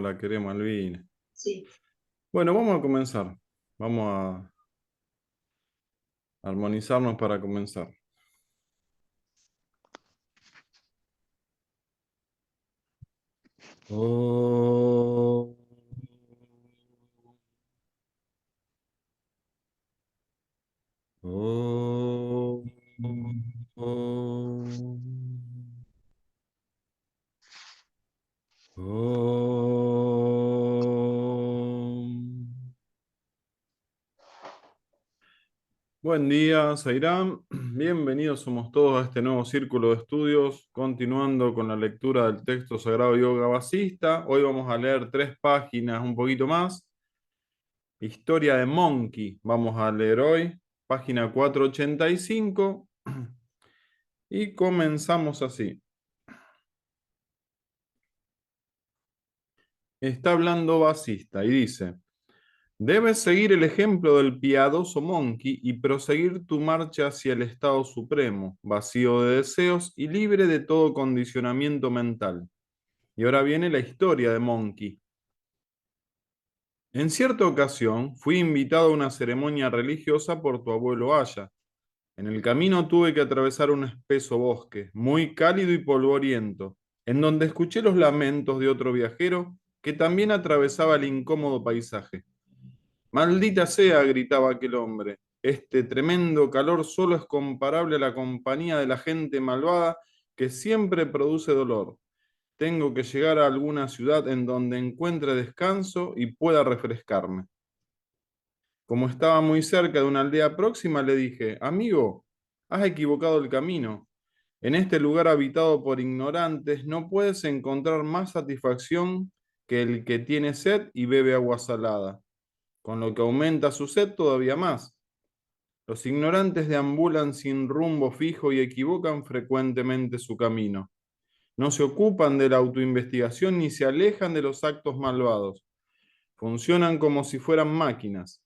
La queremos, Malvina. Sí. Bueno, vamos a comenzar. Vamos a armonizarnos para comenzar. Oh, oh, oh, oh. Buen día, Zairán. Bienvenidos somos todos a este nuevo círculo de estudios, continuando con la lectura del texto Sagrado Yoga Vasista. Hoy vamos a leer 3 páginas, un poquito más. Historia de Monkey, vamos a leer hoy, página 485, y comenzamos así. Está hablando Vasista y dice: debes seguir el ejemplo del piadoso Monkey y proseguir tu marcha hacia el estado supremo, vacío de deseos y libre de todo condicionamiento mental. Y ahora viene la historia de Monkey. En cierta ocasión fui invitado a una ceremonia religiosa por tu abuelo Aya. En el camino tuve que atravesar un espeso bosque, muy cálido y polvoriento, en donde escuché los lamentos de otro viajero que también atravesaba el incómodo paisaje. Maldita sea, gritaba aquel hombre, este tremendo calor solo es comparable a la compañía de la gente malvada que siempre produce dolor. Tengo que llegar a alguna ciudad en donde encuentre descanso y pueda refrescarme. Como estaba muy cerca de una aldea próxima, le dije: amigo, has equivocado el camino. En este lugar habitado por ignorantes no puedes encontrar más satisfacción que el que tiene sed y bebe agua salada, con lo que aumenta su sed todavía más. Los ignorantes deambulan sin rumbo fijo y equivocan frecuentemente su camino. No se ocupan de la autoinvestigación ni se alejan de los actos malvados. Funcionan como si fueran máquinas.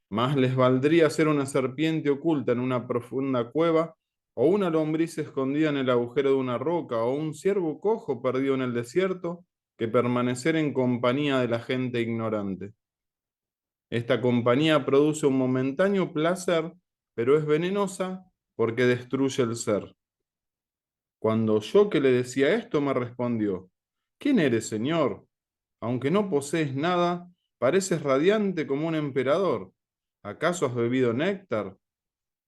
Más les valdría ser una serpiente oculta en una profunda cueva, o una lombriz escondida en el agujero de una roca, o un ciervo cojo perdido en el desierto, que permanecer en compañía de la gente ignorante. Esta compañía produce un momentáneo placer, pero es venenosa porque destruye el ser. Cuando yo que le decía esto me respondió: ¿quién eres, señor? Aunque no posees nada, pareces radiante como un emperador. ¿Acaso has bebido néctar?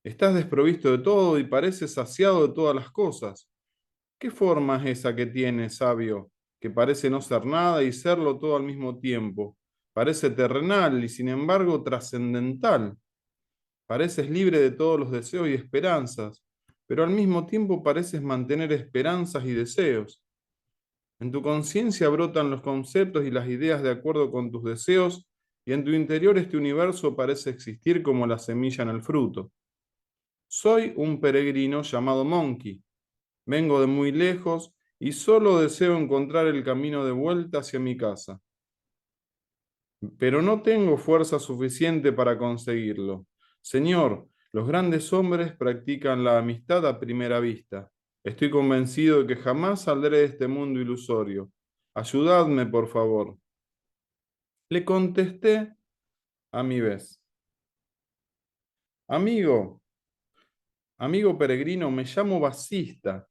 Estás desprovisto de todo y pareces saciado de todas las cosas. ¿Qué forma es esa que tienes, sabio, que parece no ser nada y serlo todo al mismo tiempo? Parece terrenal y sin embargo trascendental. Pareces libre de todos los deseos y esperanzas, pero al mismo tiempo pareces mantener esperanzas y deseos. En tu conciencia brotan los conceptos y las ideas de acuerdo con tus deseos, y en tu interior este universo parece existir como la semilla en el fruto. Soy un peregrino llamado Monkey. Vengo de muy lejos y solo deseo encontrar el camino de vuelta hacia mi casa. Pero no tengo fuerza suficiente para conseguirlo. Señor, los grandes hombres practican la amistad a primera vista. Estoy convencido de que jamás saldré de este mundo ilusorio. Ayudadme, por favor. Le contesté a mi vez: amigo, amigo peregrino, me llamo Basista.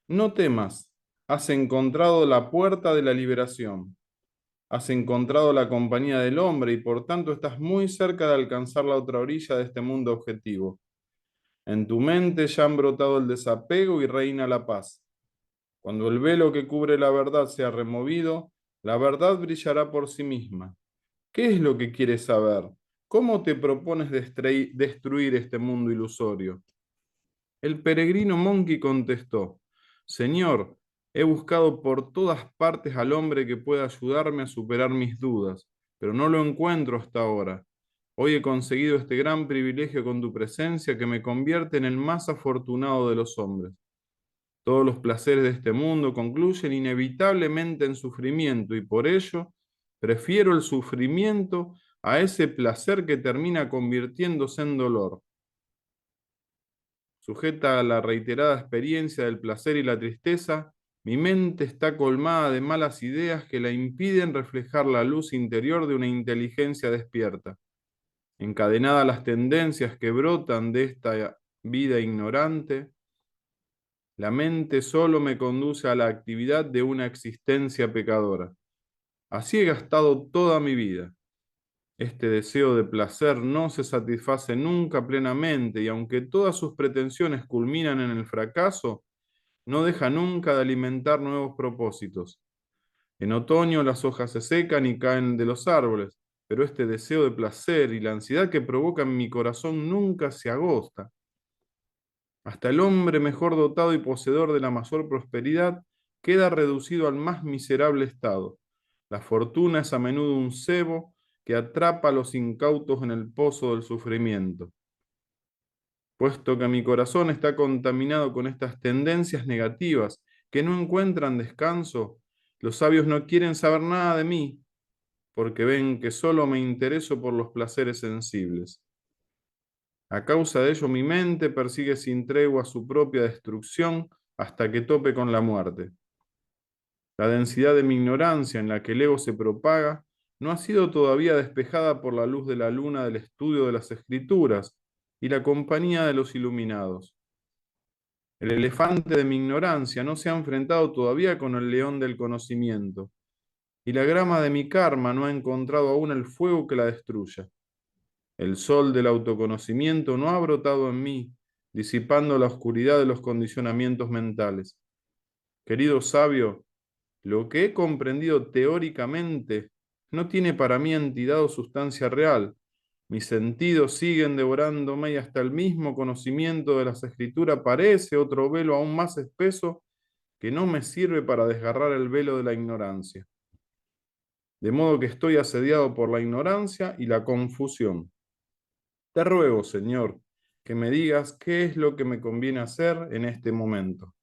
No temas, has encontrado la puerta de la liberación. Has encontrado la compañía del hombre y por tanto estás muy cerca de alcanzar la otra orilla de este mundo objetivo. En tu mente ya han brotado el desapego y reina la paz. Cuando el velo que cubre la verdad sea removido, la verdad brillará por sí misma. ¿Qué es lo que quieres saber? ¿Cómo te propones destruir este mundo ilusorio? El peregrino Monkey contestó: Señor, he buscado por todas partes al hombre que pueda ayudarme a superar mis dudas, pero no lo encuentro hasta ahora. Hoy he conseguido este gran privilegio con tu presencia que me convierte en el más afortunado de los hombres. Todos los placeres de este mundo concluyen inevitablemente en sufrimiento y por ello prefiero el sufrimiento a ese placer que termina convirtiéndose en dolor. Sujeta a la reiterada experiencia del placer y la tristeza, Mi mente está colmada de malas ideas que la impiden reflejar la luz interior de una inteligencia despierta. Encadenada a las tendencias que brotan de esta vida ignorante, la mente solo me conduce a la actividad de una existencia pecadora. Así he gastado toda mi vida. Este deseo de placer no se satisface nunca plenamente y aunque todas sus pretensiones culminan en el fracaso, no deja nunca de alimentar nuevos propósitos. En otoño las hojas se secan y caen de los árboles, pero este deseo de placer y la ansiedad que provoca en mi corazón nunca se agota. Hasta el hombre mejor dotado y poseedor de la mayor prosperidad queda reducido al más miserable estado. La fortuna es a menudo un cebo que atrapa a los incautos en el pozo del sufrimiento. Puesto que mi corazón está contaminado con estas tendencias negativas que no encuentran descanso, los sabios no quieren saber nada de mí, porque ven que solo me intereso por los placeres sensibles. A causa de ello, mi mente persigue sin tregua su propia destrucción hasta que tope con la muerte. La densidad de mi ignorancia en la que el ego se propaga no ha sido todavía despejada por la luz de la luna del estudio de las escrituras y la compañía de los iluminados. El elefante de mi ignorancia no se ha enfrentado todavía con el león del conocimiento, y la grama de mi karma no ha encontrado aún el fuego que la destruya. El sol del autoconocimiento no ha brotado en mí, disipando la oscuridad de los condicionamientos mentales. Querido sabio, lo que he comprendido teóricamente no tiene para mí entidad o sustancia real. Mis sentidos siguen devorándome y hasta el mismo conocimiento de las escrituras parece otro velo aún más espeso que no me sirve para desgarrar el velo de la ignorancia. De modo que estoy asediado por la ignorancia y la confusión. Te ruego, Señor, que me digas qué es lo que me conviene hacer en este momento.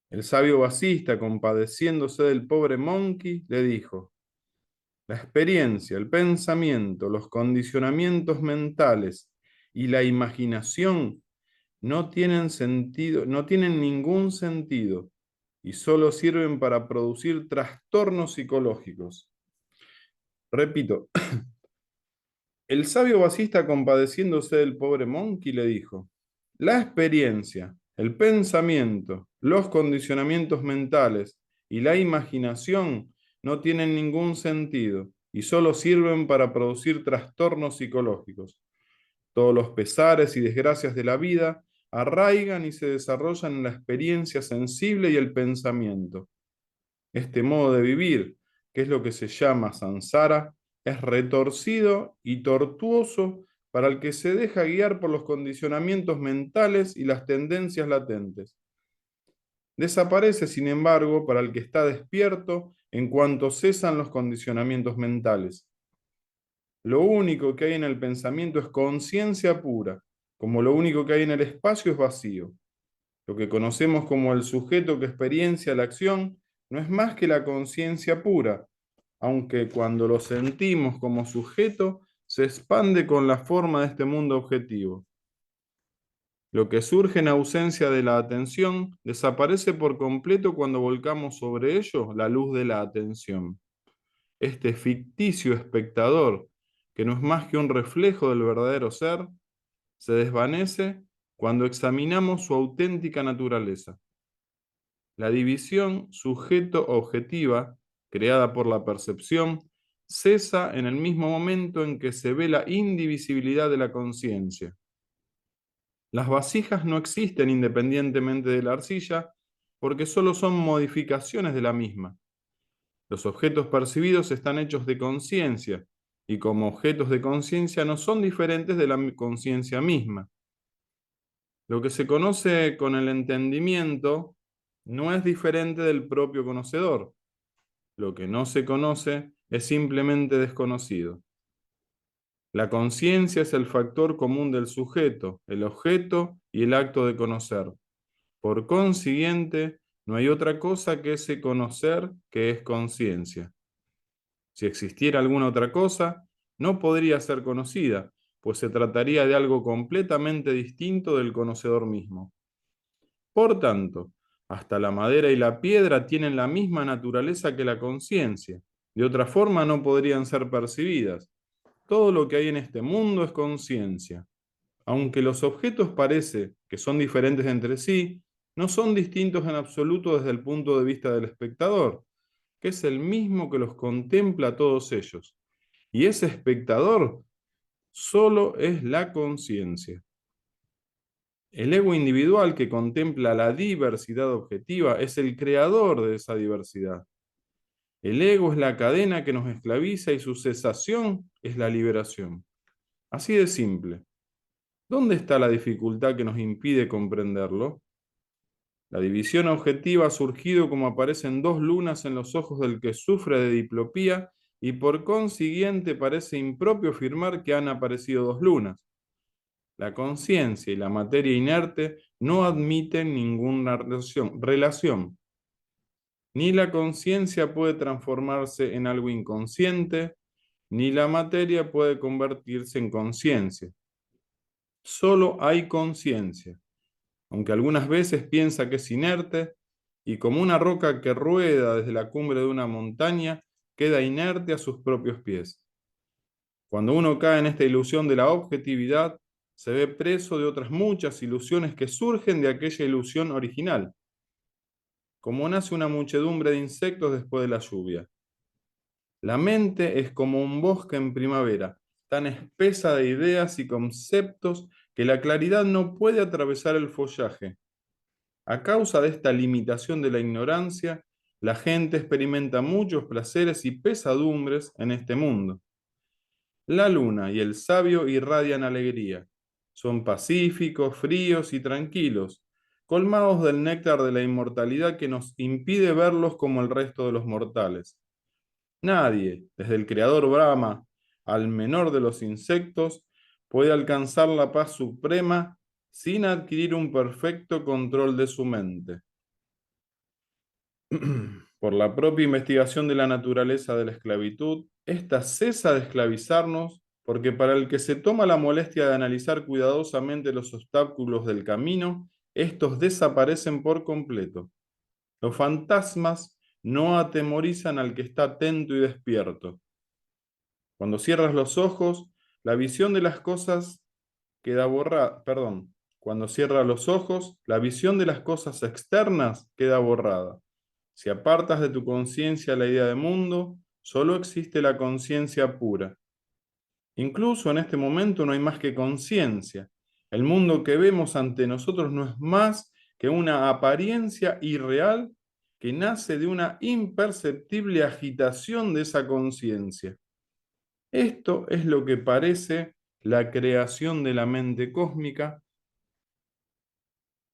El sabio basista, compadeciéndose del pobre Monkey, le dijo: la experiencia, el pensamiento, los condicionamientos mentales y la imaginación no tienen sentido, no tienen ningún sentido y solo sirven para producir trastornos psicológicos. Repito, el sabio basista, compadeciéndose del pobre Monkey, le dijo: la experiencia, el pensamiento, los condicionamientos mentales y la imaginación no tienen ningún sentido y solo sirven para producir trastornos psicológicos. Todos los pesares y desgracias de la vida arraigan y se desarrollan en la experiencia sensible y el pensamiento. Este modo de vivir, que es lo que se llama samsara, es retorcido y tortuoso para el que se deja guiar por los condicionamientos mentales y las tendencias latentes. Desaparece, sin embargo, para el que está despierto en cuanto cesan los condicionamientos mentales. Lo único que hay en el pensamiento es conciencia pura, como lo único que hay en el espacio es vacío. Lo que conocemos como el sujeto que experiencia la acción no es más que la conciencia pura, aunque cuando lo sentimos como sujeto se expande con la forma de este mundo objetivo. Lo que surge en ausencia de la atención desaparece por completo cuando volcamos sobre ello la luz de la atención. Este ficticio espectador, que no es más que un reflejo del verdadero ser, se desvanece cuando examinamos su auténtica naturaleza. La división sujeto-objetiva, creada por la percepción, cesa en el mismo momento en que se ve la indivisibilidad de la conciencia. Las vasijas no existen independientemente de la arcilla porque solo son modificaciones de la misma. Los objetos percibidos están hechos de conciencia y como objetos de conciencia no son diferentes de la conciencia misma. Lo que se conoce con el entendimiento no es diferente del propio conocedor. Lo que no se conoce es simplemente desconocido. La conciencia es el factor común del sujeto, el objeto y el acto de conocer. Por consiguiente, no hay otra cosa que ese conocer que es conciencia. Si existiera alguna otra cosa, no podría ser conocida, pues se trataría de algo completamente distinto del conocedor mismo. Por tanto, Hasta la madera y la piedra tienen la misma naturaleza que la conciencia. De otra forma no podrían ser percibidas. Todo lo que hay en este mundo es conciencia. Aunque los objetos parece que son diferentes entre sí, no son distintos en absoluto desde el punto de vista del espectador, que es el mismo que los contempla a todos ellos. Y ese espectador solo es la conciencia. El ego individual que contempla la diversidad objetiva es el creador de esa diversidad. El ego es la cadena que nos esclaviza y su cesación es la liberación. Así de simple. ¿Dónde está la dificultad que nos impide comprenderlo? La división objetiva ha surgido como aparecen dos lunas en los ojos del que sufre de diplopía y por consiguiente parece impropio afirmar que han aparecido dos lunas. La conciencia y la materia inerte no admiten ninguna relación. Ni la conciencia puede transformarse en algo inconsciente, ni la materia puede convertirse en conciencia. Solo hay conciencia, aunque algunas veces piensa que es inerte, y como una roca que rueda desde la cumbre de una montaña, queda inerte a sus propios pies. Cuando uno cae en esta ilusión de la objetividad, se ve preso de otras muchas ilusiones que surgen de aquella ilusión original, como nace una muchedumbre de insectos después de la lluvia. La mente es como un bosque en primavera, tan espesa de ideas y conceptos que la claridad no puede atravesar el follaje. A causa de esta limitación de la ignorancia, la gente experimenta muchos placeres y pesadumbres en este mundo. La luna y el sabio irradian alegría. Son pacíficos, fríos y tranquilos, colmados del néctar de la inmortalidad que nos impide verlos como el resto de los mortales. Nadie, desde el creador Brahma al menor de los insectos, puede alcanzar la paz suprema sin adquirir un perfecto control de su mente. Por la propia investigación de la naturaleza de la esclavitud, ésta cesa de esclavizarnos porque para el que se toma la molestia de analizar cuidadosamente los obstáculos del camino, estos desaparecen por completo. Los fantasmas no atemorizan al que está atento y despierto. Cuando cierras los ojos, la visión de las cosas queda borrada, perdón, cuando cierras los ojos, la visión de las cosas externas queda borrada. Si apartas de tu conciencia la idea de mundo, solo existe la conciencia pura. Incluso en este momento no hay más que conciencia. El mundo que vemos ante nosotros no es más que una apariencia irreal que nace de una imperceptible agitación de esa conciencia. Esto es lo que parece la creación de la mente cósmica,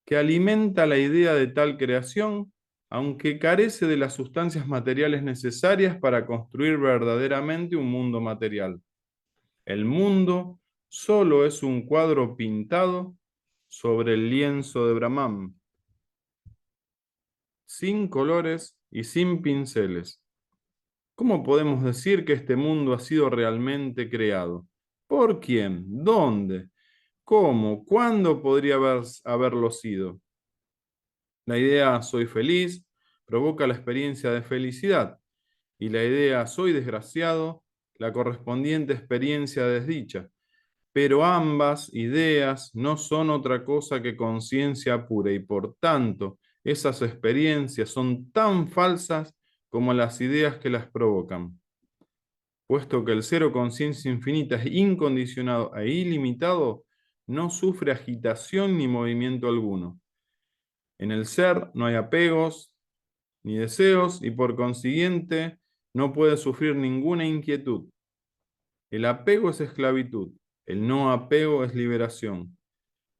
que alimenta la idea de tal creación, aunque carece de las sustancias materiales necesarias para construir verdaderamente un mundo material. El mundo solo es un cuadro pintado sobre el lienzo de Brahman, sin colores y sin pinceles. ¿Cómo podemos decir que este mundo ha sido realmente creado? ¿Por quién? ¿Dónde? ¿Cómo? ¿Cuándo podría haberlo sido? La idea soy feliz provoca la experiencia de felicidad y la idea soy desgraciado, la correspondiente experiencia de desdicha. Pero ambas ideas no son otra cosa que conciencia pura y por tanto esas experiencias son tan falsas como las ideas que las provocan. Puesto que el cero conciencia infinita es incondicionado e ilimitado, no sufre agitación ni movimiento alguno. En el ser no hay apegos ni deseos y por consiguiente no puede sufrir ninguna inquietud. El apego es esclavitud, el no apego es liberación.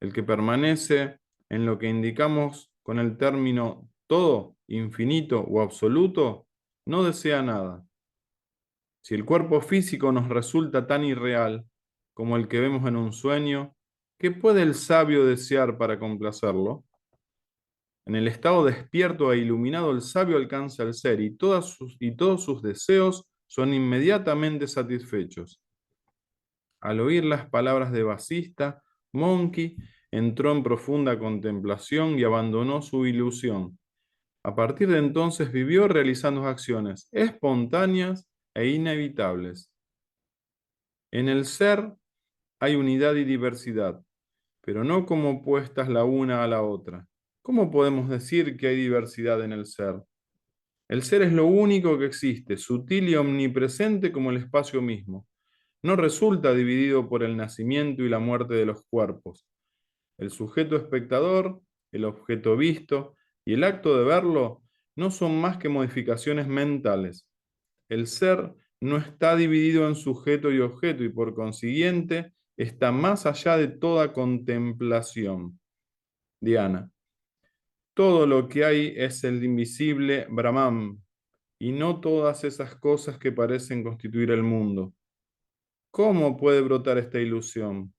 El que permanece en lo que indicamos con el término todo, infinito o absoluto, no desea nada. Si el cuerpo físico nos resulta tan irreal como el que vemos en un sueño, ¿qué puede el sabio desear para complacerlo? En el estado despierto e iluminado, el sabio alcanza el ser y todos sus deseos son inmediatamente satisfechos. Al oír las palabras de Vasista, Monkey entró en profunda contemplación y abandonó su ilusión. A partir de entonces vivió realizando acciones espontáneas e inevitables. En el ser hay unidad y diversidad, pero no como opuestas la una a la otra. ¿Cómo podemos decir que hay diversidad en el ser? El ser es lo único que existe, sutil y omnipresente como el espacio mismo. No resulta dividido por el nacimiento y la muerte de los cuerpos. El sujeto espectador, el objeto visto y el acto de verlo no son más que modificaciones mentales. El ser no está dividido en sujeto y objeto y por consiguiente está más allá de toda contemplación. Diana, todo lo que hay es el invisible Brahman y no todas esas cosas que parecen constituir el mundo. ¿Cómo puede brotar esta ilusión?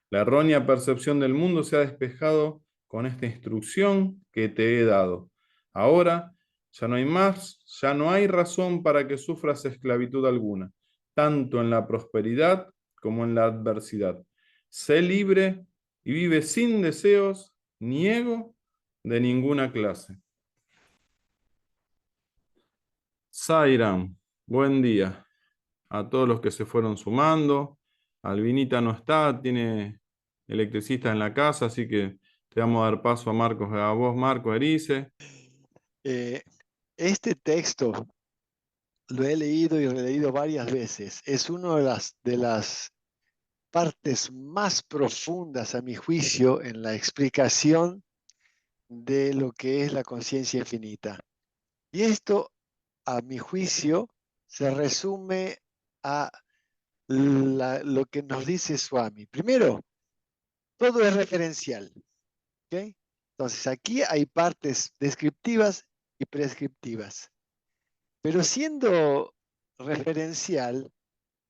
La errónea percepción del mundo se ha despejado con esta instrucción que te he dado. Ahora ya no hay más, ya no hay razón para que sufras esclavitud alguna, tanto en la prosperidad como en la adversidad. Sé libre y vive sin deseos ni ego de ninguna clase. Sairam, buen día a todos los que se fueron sumando. Albinita no está, tiene electricista en la casa, así que te vamos a dar paso a Marcos, a vos, Marcos Erice. Eh, este texto lo he leído y releído varias veces. Es una de las partes más profundas, a mi juicio, en la explicación de lo que es la conciencia infinita. Y esto, a mi juicio, se resume a lo que nos dice Swami. Primero, todo es referencial. ¿Ok? Entonces, aquí hay partes descriptivas y prescriptivas. Pero siendo referencial,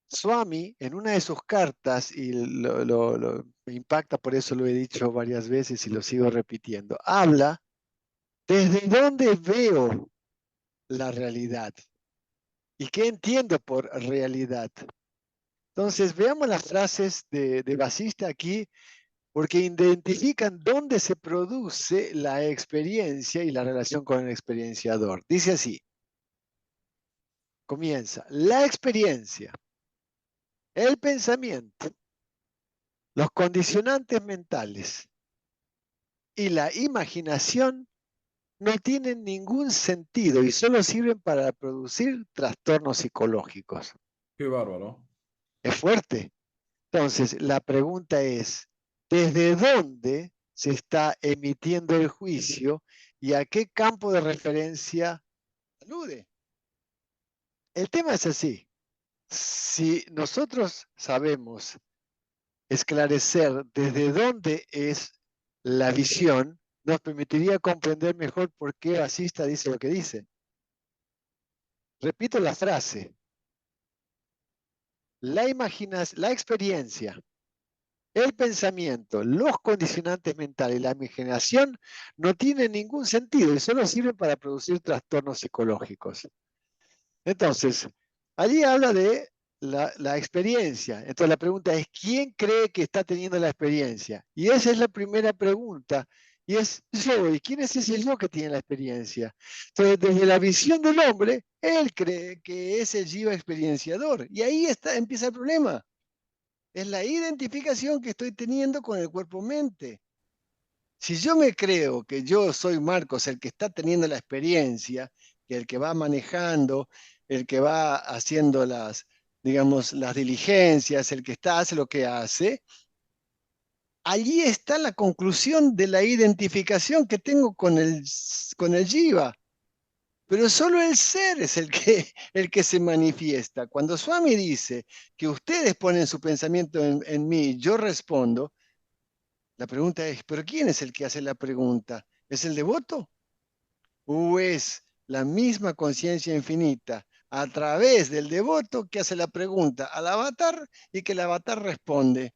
Swami, en una de sus cartas, y me impacta, por eso lo he dicho varias veces y lo sigo repitiendo, habla desde dónde veo la realidad y qué entiendo por realidad. Entonces, veamos las frases de Vasista aquí, porque identifican dónde se produce la experiencia y la relación con el experienciador. Dice así, comienza, la experiencia, el pensamiento, los condicionantes mentales y la imaginación no tienen ningún sentido y solo sirven para producir trastornos psicológicos. Qué bárbaro. Es fuerte. Entonces, la pregunta es, ¿desde dónde se está emitiendo el juicio y a qué campo de referencia alude? El tema es así. Si nosotros sabemos esclarecer desde dónde es la visión, nos permitiría comprender mejor por qué Basista dice lo que dice. Repito la frase. La experiencia, el pensamiento, los condicionantes mentales y la imaginación no tienen ningún sentido y solo sirven para producir trastornos psicológicos. Entonces, allí habla de la experiencia. Entonces la pregunta es, ¿quién cree que está teniendo la experiencia? Y esa es la primera pregunta. Y es yo. ¿Y quién es ese yo que tiene la experiencia? Entonces, desde la visión del hombre, él cree que es el jiva experienciador. Y ahí empieza el problema. Es la identificación que estoy teniendo con el cuerpo-mente. Si yo me creo que yo soy Marcos, el que está teniendo la experiencia, que el que va manejando, el que va haciendo digamos, las diligencias, el que hace lo que hace, allí está la conclusión de la identificación que tengo con el Jiva. Pero solo el ser es el que se manifiesta. Cuando Swami dice que ustedes ponen su pensamiento en mí, yo respondo, la pregunta es, ¿pero quién es el que hace la pregunta? ¿Es el devoto? ¿O es la misma conciencia infinita a través del devoto que hace la pregunta al avatar y que el avatar responde?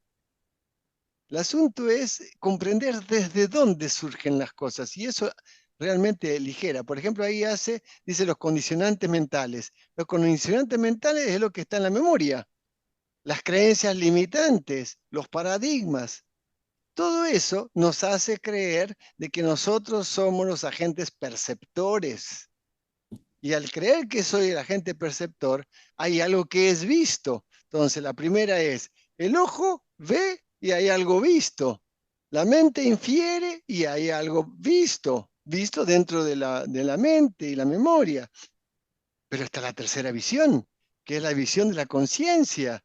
El asunto es comprender desde dónde surgen las cosas y eso realmente ligera. Por ejemplo, ahí dice los condicionantes mentales. Los condicionantes mentales es lo que está en la memoria, las creencias limitantes, los paradigmas. todo eso nos hace creer de que nosotros somos los agentes perceptores. Y al creer que soy el agente perceptor, hay algo que es visto. Entonces, la primera es, el ojo ve y hay algo visto. La mente infiere y hay algo visto, visto dentro de la mente y la memoria. Pero está la tercera visión, que es la visión de la conciencia.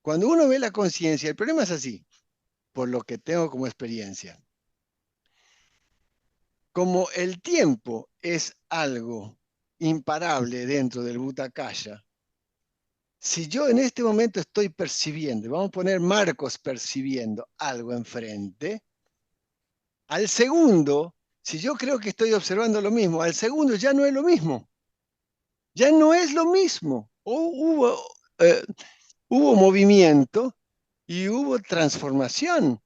Cuando uno ve la conciencia, el problema es así, por lo que tengo como experiencia. Como el tiempo es algo imparable dentro del Bhutakaya, si yo en este momento estoy percibiendo, vamos a poner Marcos percibiendo algo enfrente, al segundo, si yo creo que estoy observando lo mismo, al segundo ya no es lo mismo. Ya no es lo mismo. Hubo movimiento y hubo transformación.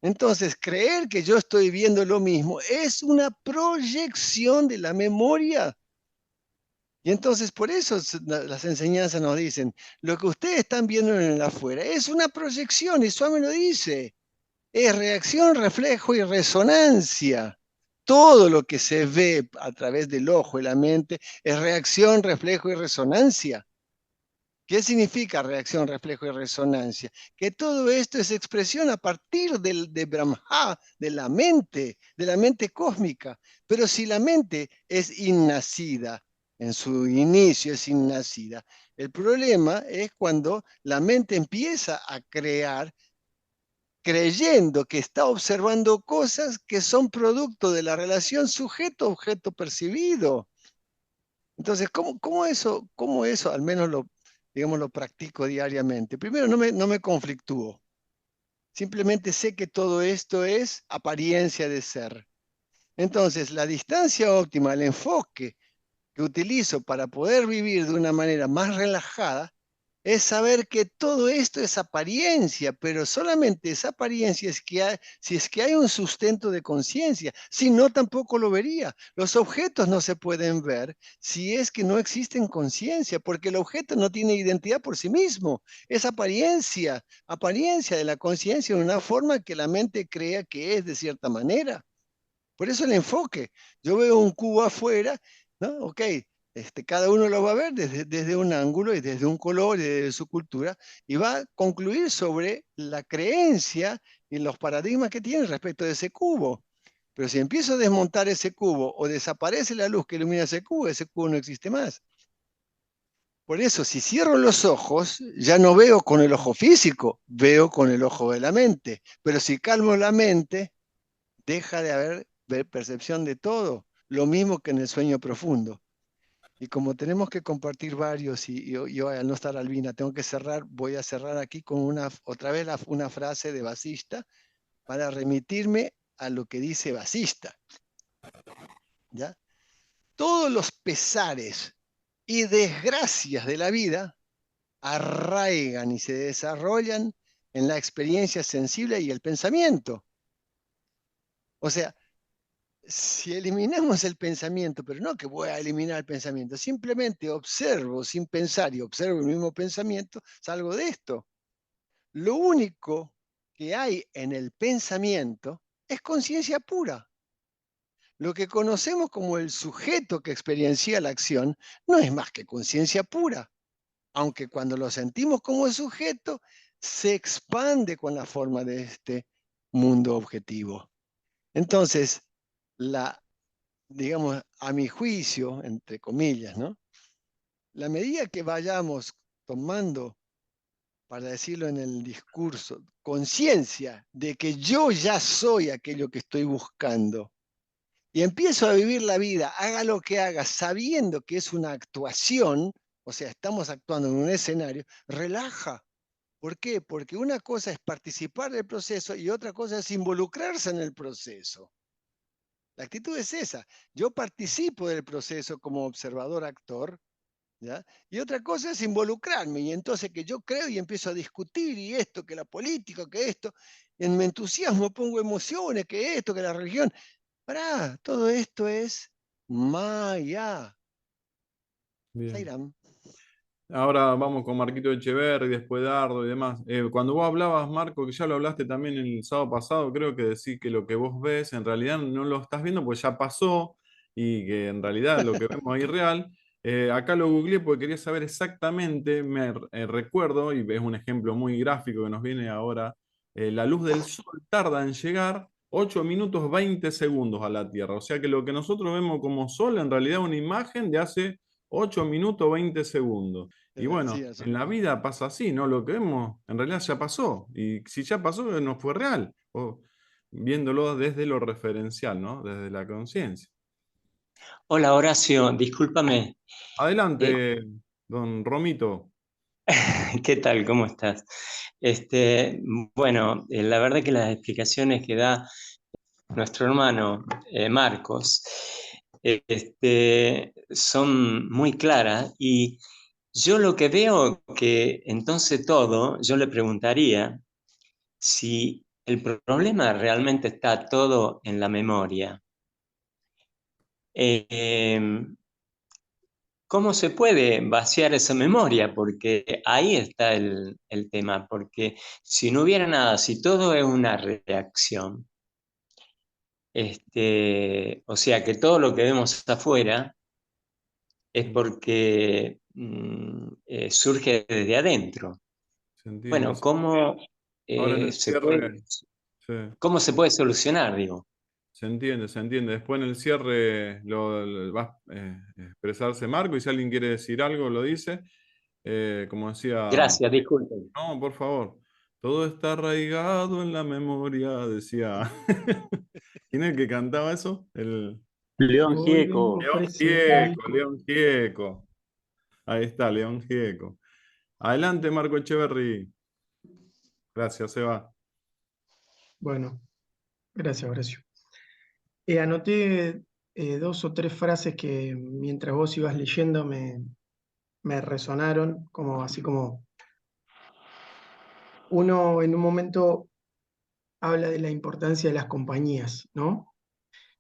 Entonces, creer que yo estoy viendo lo mismo es una proyección de la memoria. Y entonces por eso las enseñanzas nos dicen, lo que ustedes están viendo en el afuera es una proyección, y Swami lo dice, es reacción, reflejo y resonancia. Todo lo que se ve a través del ojo y la mente es reacción, reflejo y resonancia. ¿Qué significa reacción, reflejo y resonancia? Que todo esto es expresión a partir de Brahma, de la mente cósmica. Pero si la mente es innacida, en su inicio es innacida, el problema es cuando la mente empieza a crear creyendo que está observando cosas que son producto de la relación sujeto-objeto percibido. Entonces, cómo eso al menos digamos, lo practico diariamente? Primero, no me conflictúo. Simplemente sé que todo esto es apariencia de ser. Entonces, la distancia óptima, el enfoque que utilizo para poder vivir de una manera más relajada, es saber que todo esto es apariencia, pero solamente es apariencia si es que hay un sustento de conciencia. Si no, tampoco lo vería. Los objetos no se pueden ver si es que no existen conciencia, porque el objeto no tiene identidad por sí mismo. Es apariencia, apariencia de la conciencia en una forma que la mente crea que es de cierta manera. Por eso el enfoque. Yo veo un cubo afuera, ¿no? Ok, cada uno lo va a ver desde un ángulo y desde un color y desde su cultura y va a concluir sobre la creencia y los paradigmas que tiene respecto de ese cubo. Pero si empiezo a desmontar ese cubo o desaparece la luz que ilumina ese cubo no existe más. Por eso, si cierro los ojos, ya no veo con el ojo físico, veo con el ojo de la mente. Pero si calmo la mente, deja de haber percepción de todo, lo mismo que en el sueño profundo. Y como tenemos que compartir varios, y yo al no estar Albina, tengo que cerrar, voy a cerrar aquí con otra vez una frase de Vasista para remitirme a lo que dice Vasista. ¿Ya? Todos los pesares y desgracias de la vida arraigan y se desarrollan en la experiencia sensible y el pensamiento. O sea, si eliminamos el pensamiento, pero no que voy a eliminar el pensamiento, simplemente observo sin pensar y observo el mismo pensamiento, salgo de esto. Lo único que hay en el pensamiento es conciencia pura. Lo que conocemos como el sujeto que experiencia la acción no es más que conciencia pura, aunque cuando lo sentimos como sujeto, se expande con la forma de este mundo objetivo. Entonces, la digamos, a mi juicio, entre comillas, ¿no? La medida que vayamos tomando, para decirlo en el discurso, conciencia de que yo ya soy aquello que estoy buscando y empiezo a vivir la vida, haga lo que haga, sabiendo que es una actuación, o sea, estamos actuando en un escenario, relaja. ¿Por qué? Porque una cosa es participar del proceso y otra cosa es involucrarse en el proceso. La actitud es esa. Yo participo del proceso como observador actor, ¿ya? Y otra cosa es involucrarme. Y entonces que yo creo y empiezo a discutir y esto, que la política, que esto. En mi entusiasmo pongo emociones, que esto, que la religión. Pará, todo esto es Maya. Bien. Sairam. Ahora vamos con Marquito Echeverri, después Dardo y demás. Cuando vos hablabas, Marco, que ya lo hablaste también el sábado pasado, creo que decís que lo que vos ves en realidad no lo estás viendo porque ya pasó y que en realidad lo que vemos ahí es real. Acá lo googleé porque quería saber exactamente, me recuerdo, y es un ejemplo muy gráfico que nos viene ahora, la luz del sol tarda en llegar 8 minutos 20 segundos a la Tierra. O sea que lo que nosotros vemos como sol en realidad es una imagen de hace 8 minutos 20 segundos. Y Sí, bueno, eso en la mismo. vida pasa así, ¿no? Lo que vemos en realidad ya pasó. Y si ya pasó, no fue real. O viéndolo desde lo referencial, ¿no? Desde la conciencia. Hola Horacio, discúlpame. Eh, Adelante, don Romito. ¿Qué tal? ¿Cómo estás? Bueno, la verdad que las explicaciones que da nuestro hermano Marcos son muy claras y yo lo que veo que entonces todo, yo le preguntaría si el problema realmente está todo en la memoria. Eh, ¿Cómo se puede vaciar esa memoria? Porque ahí está el tema, porque si no hubiera nada, si todo es una reacción, o sea que todo lo que vemos afuera es porque surge desde adentro. Se entiende. Bueno, ¿cómo, Ahora en el se puede, cierre, sí, cómo se puede solucionar, digo? se entiende, se entiende. Después en el cierre va a expresarse Marco y si alguien quiere decir algo, lo dice. Como decía. Gracias, disculpen. No, por favor. Todo está arraigado en la memoria, decía. ¿Quién es el que cantaba eso? El León Volvemos Gieco. León Gieco, preséntico. León Gieco. Ahí está, León Gieco. Adelante, Marco Echeverry. Gracias, Seba. Bueno, gracias, Horacio. Anoté dos o tres frases que mientras vos ibas leyendo me resonaron, como así como uno en un momento habla de la importancia de las compañías, ¿no?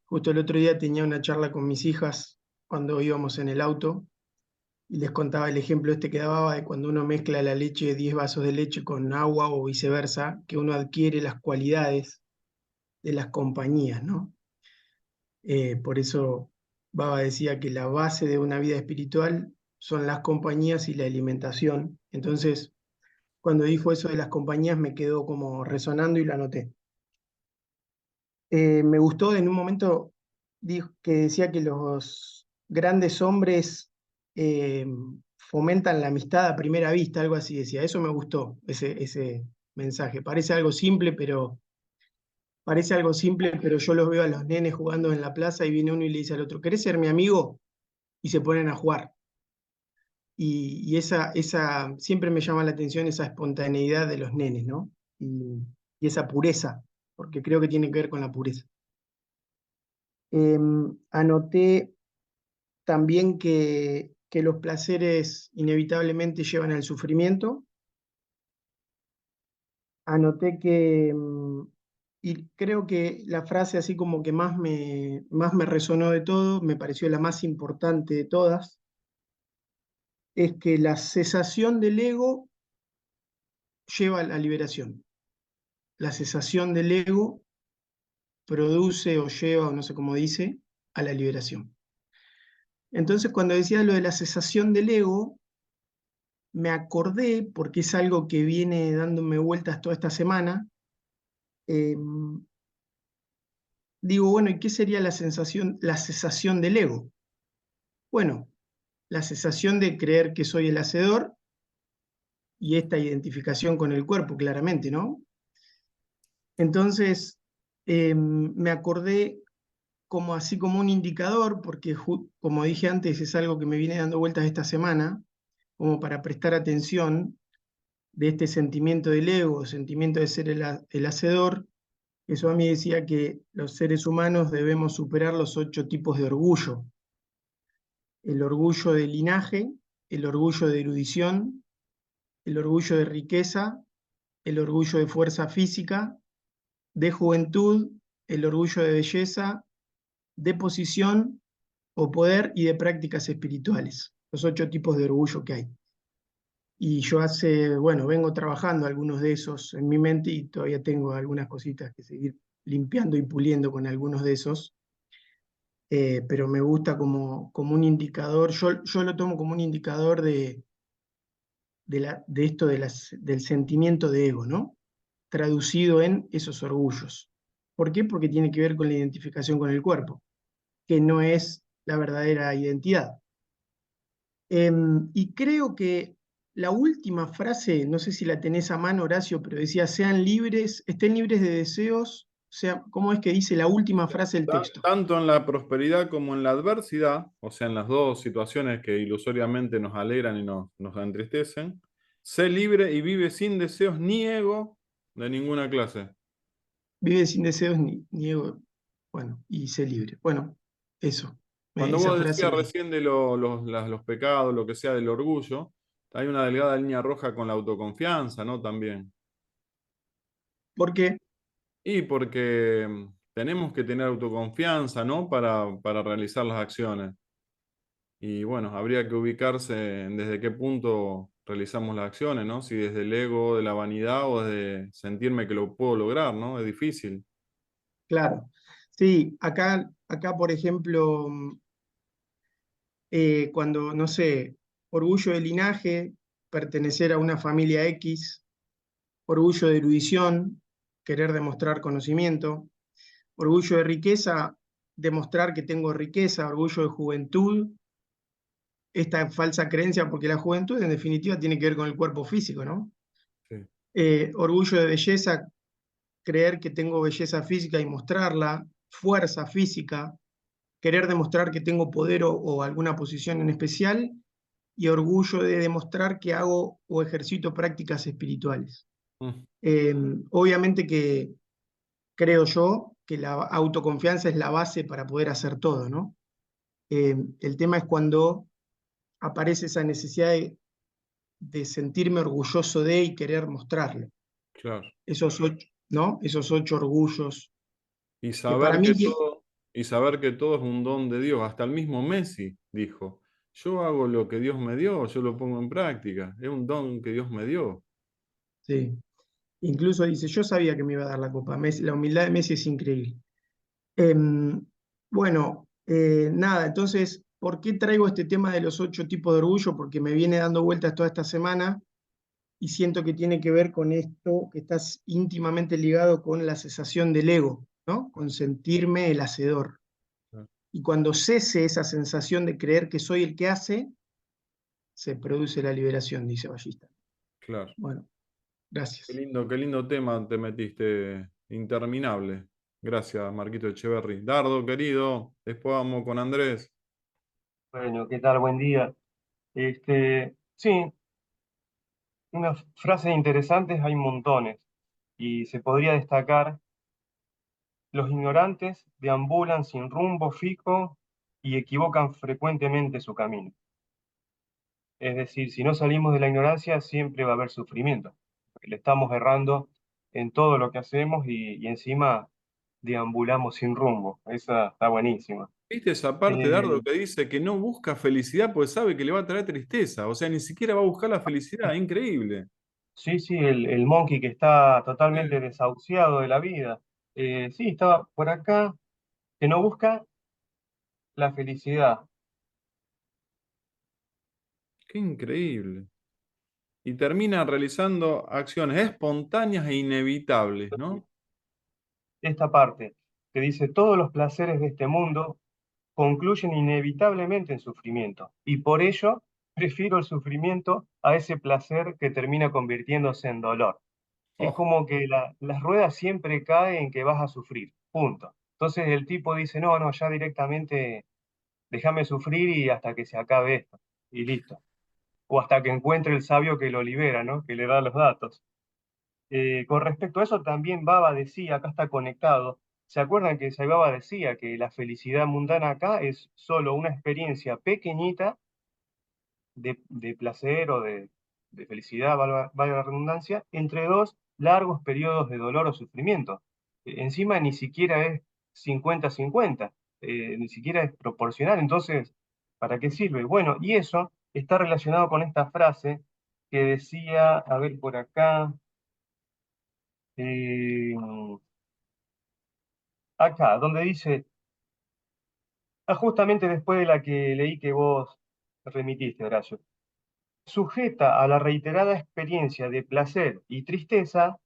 Justo el otro día tenía una charla con mis hijas cuando íbamos en el auto y les contaba el ejemplo este que daba de cuando uno mezcla la leche, 10 vasos de leche con agua o viceversa, que uno adquiere las cualidades de las compañías, ¿no? Por eso Baba decía que la base de una vida espiritual son las compañías y la alimentación. Entonces, cuando dijo eso de las compañías, me quedó como resonando y lo anoté. Me gustó en un momento dijo, que decía que los grandes hombres eh, fomentan la amistad a primera vista, algo así decía. Eso me gustó, ese mensaje. Parece algo simple, pero yo los veo a los nenes jugando en la plaza y viene uno y le dice al otro, ¿querés ser mi amigo? Y se ponen a jugar. Y siempre me llama la atención esa espontaneidad de los nenes, ¿no? Y esa pureza, porque creo que tiene que ver con la pureza. Anoté también que los placeres inevitablemente llevan al sufrimiento. Anoté y creo que la frase así como que más me resonó de todo, me pareció la más importante de todas, es que la cesación del ego lleva a la liberación. La cesación del ego produce o lleva, o no sé cómo dice, a la liberación. Entonces, cuando decía lo de la cesación del ego, me acordé, porque es algo que viene dándome vueltas toda esta semana, eh, digo, bueno, ¿y qué sería la cesación del ego? Bueno, la cesación de creer que soy el hacedor y esta identificación con el cuerpo, claramente, ¿no? Entonces, me acordé como así como un indicador, porque como dije antes, es algo que me viene dando vueltas esta semana, como para prestar atención de este sentimiento del ego, sentimiento de ser el hacedor. Eso a mí decía que los seres humanos debemos superar los 8 tipos de orgullo. El orgullo de linaje, el orgullo de erudición, el orgullo de riqueza, el orgullo de fuerza física, de juventud, el orgullo de belleza, de posición o poder y de prácticas espirituales. Los 8 tipos de orgullo que hay. Y yo bueno, vengo trabajando algunos de esos en mi mente y todavía tengo algunas cositas que seguir limpiando y puliendo con algunos de esos. Pero me gusta como un indicador, yo lo tomo como un indicador de esto del sentimiento de ego, ¿no? Traducido en esos orgullos. ¿Por qué? Porque tiene que ver con la identificación con el cuerpo, que no es la verdadera identidad. Y creo que la última frase, no sé si la tenés a mano, Horacio, pero decía, estén libres de deseos, o sea, ¿cómo es que dice la última frase del texto? Tanto en la prosperidad como en la adversidad, o sea, en las dos situaciones que ilusoriamente nos alegran y nos entristecen, sé libre y vive sin deseos ni ego de ninguna clase. Vive sin deseos ni ego, bueno, y sé libre. Bueno, eso, Cuando esa vos frase decías me... recién de los pecados, lo que sea del orgullo, hay una delgada línea roja con la autoconfianza, ¿no? También. ¿Por qué? Y porque tenemos que tener autoconfianza, ¿no? Para realizar las acciones. Y bueno, habría que ubicarse en desde qué punto realizamos las acciones, ¿no? Si desde el ego, de la vanidad o desde sentirme que lo puedo lograr, ¿no? Es difícil. Claro. Sí, acá por ejemplo, cuando, no sé, orgullo de linaje, pertenecer a una familia X, orgullo de erudición, querer demostrar conocimiento, orgullo de riqueza, demostrar que tengo riqueza, orgullo de juventud, esta falsa creencia, porque la juventud en definitiva tiene que ver con el cuerpo físico, ¿no? Sí, Orgullo de belleza, creer que tengo belleza física y mostrarla, fuerza física, querer demostrar que tengo poder o alguna posición en especial, y orgullo de demostrar que hago o ejercito prácticas espirituales. mm, Eh, Obviamente que creo yo que la autoconfianza es la base para poder hacer todo, ¿no? El tema es cuando aparece esa necesidad de sentirme orgulloso de y querer mostrarlo. claro. Esos 8, ¿no? Esos 8 orgullos, Y que para saber mí, que todo, y saber que todo es un don de Dios. Hasta el mismo Messi dijo, yo hago lo que Dios me dio, yo lo pongo en práctica. Es un don que Dios me dio. sí, incluso dice, yo sabía que me iba a dar la copa. La humildad de Messi es increíble. Bueno, nada, entonces, ¿por qué traigo este tema de los 8 tipos de orgullo? Porque me viene dando vueltas toda esta semana y siento que tiene que ver con esto, que estás íntimamente ligado con la cesación del ego, ¿no? Con sentirme el hacedor. Claro. Y cuando cese esa sensación de creer que soy el que hace, se produce la liberación, dice Ballista. Claro. Bueno, gracias. Qué lindo tema te metiste, interminable. Gracias, Marquito Echeverry. Dardo, querido, después vamos con Andrés. Bueno, ¿qué tal? Buen día. Sí, unas frases interesantes hay montones y se podría destacar: los ignorantes deambulan sin rumbo fijo y equivocan frecuentemente su camino. Es decir, si no salimos de la ignorancia, siempre va a haber sufrimiento, porque le estamos errando en todo lo que hacemos y encima deambulamos sin rumbo. Esa está buenísima. ¿Viste esa parte, Eh, Dardo, que dice que no busca felicidad porque sabe que le va a traer tristeza? O sea, ni siquiera va a buscar la felicidad, increíble. Sí, sí, el monkey que está Sí. totalmente desahuciado de la vida. Sí, estaba por acá, que no busca la felicidad. Qué increíble. Y termina realizando acciones espontáneas e inevitables, ¿no? Esta parte que dice: todos los placeres de este mundo concluyen inevitablemente en sufrimiento, y por ello prefiero el sufrimiento a ese placer que termina convirtiéndose en dolor. Es Oh, como que las ruedas siempre caen en que vas a sufrir, punto. Entonces el tipo dice, no, no, ya directamente déjame sufrir y hasta que se acabe esto, y listo. O hasta que encuentre el sabio que lo libera, ¿no? Que le da los datos. Con respecto a eso, también Baba decía, acá está conectado, ¿se acuerdan que Sai Baba decía que la felicidad mundana acá es solo una experiencia pequeñita de placer o de felicidad, valga la redundancia, entre dos largos periodos de dolor o sufrimiento? Encima ni siquiera es 50-50, ni siquiera es proporcional. Entonces, ¿para qué sirve? Bueno, y eso está relacionado con esta frase que decía, a ver por acá, eh, acá, donde dice, justamente después de la que leí que vos remitiste, Horacio, sujeta a la reiterada experiencia de placer y tristeza,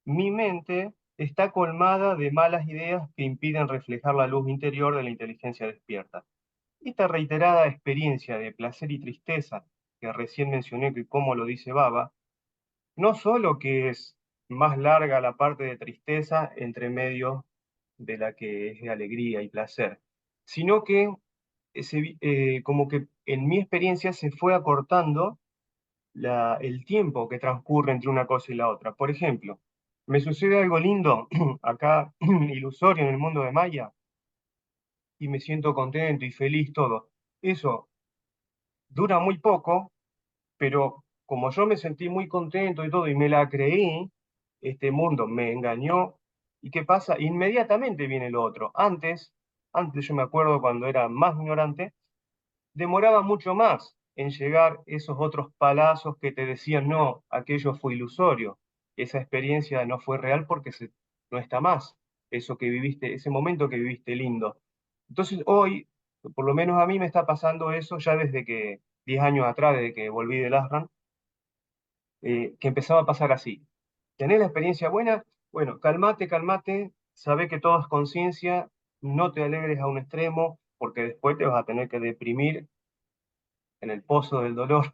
mi mente está colmada de malas ideas que impiden reflejar la luz interior de la inteligencia despierta. Esta reiterada experiencia de placer y tristeza, que recién mencioné que como lo dice Baba, no solo que es más larga la parte de tristeza entre medio de la que es de alegría y placer, sino que como que en mi experiencia se fue acortando el tiempo que transcurre entre una cosa y la otra. Por ejemplo, me sucede algo lindo acá, ilusorio en el mundo de Maya, y me siento contento y feliz todo. Eso dura muy poco, pero como yo me sentí muy contento y todo, y me la creí, este mundo me engañó. ¿Y qué pasa? Inmediatamente viene lo otro. Antes yo me acuerdo cuando era más ignorante, demoraba mucho más en llegar esos otros palazos que te decían, no, aquello fue ilusorio, esa experiencia no fue real porque no está más, eso que viviste, ese momento que viviste lindo. Entonces hoy, por lo menos a mí me está pasando eso ya desde que, 10 años atrás, desde que volví del Asran, que empezaba a pasar así. ¿Tenés la experiencia buena? Bueno, calmate, calmate, sabé que todo es conciencia, no te alegres a un extremo, porque después te vas a tener que deprimir en el pozo del dolor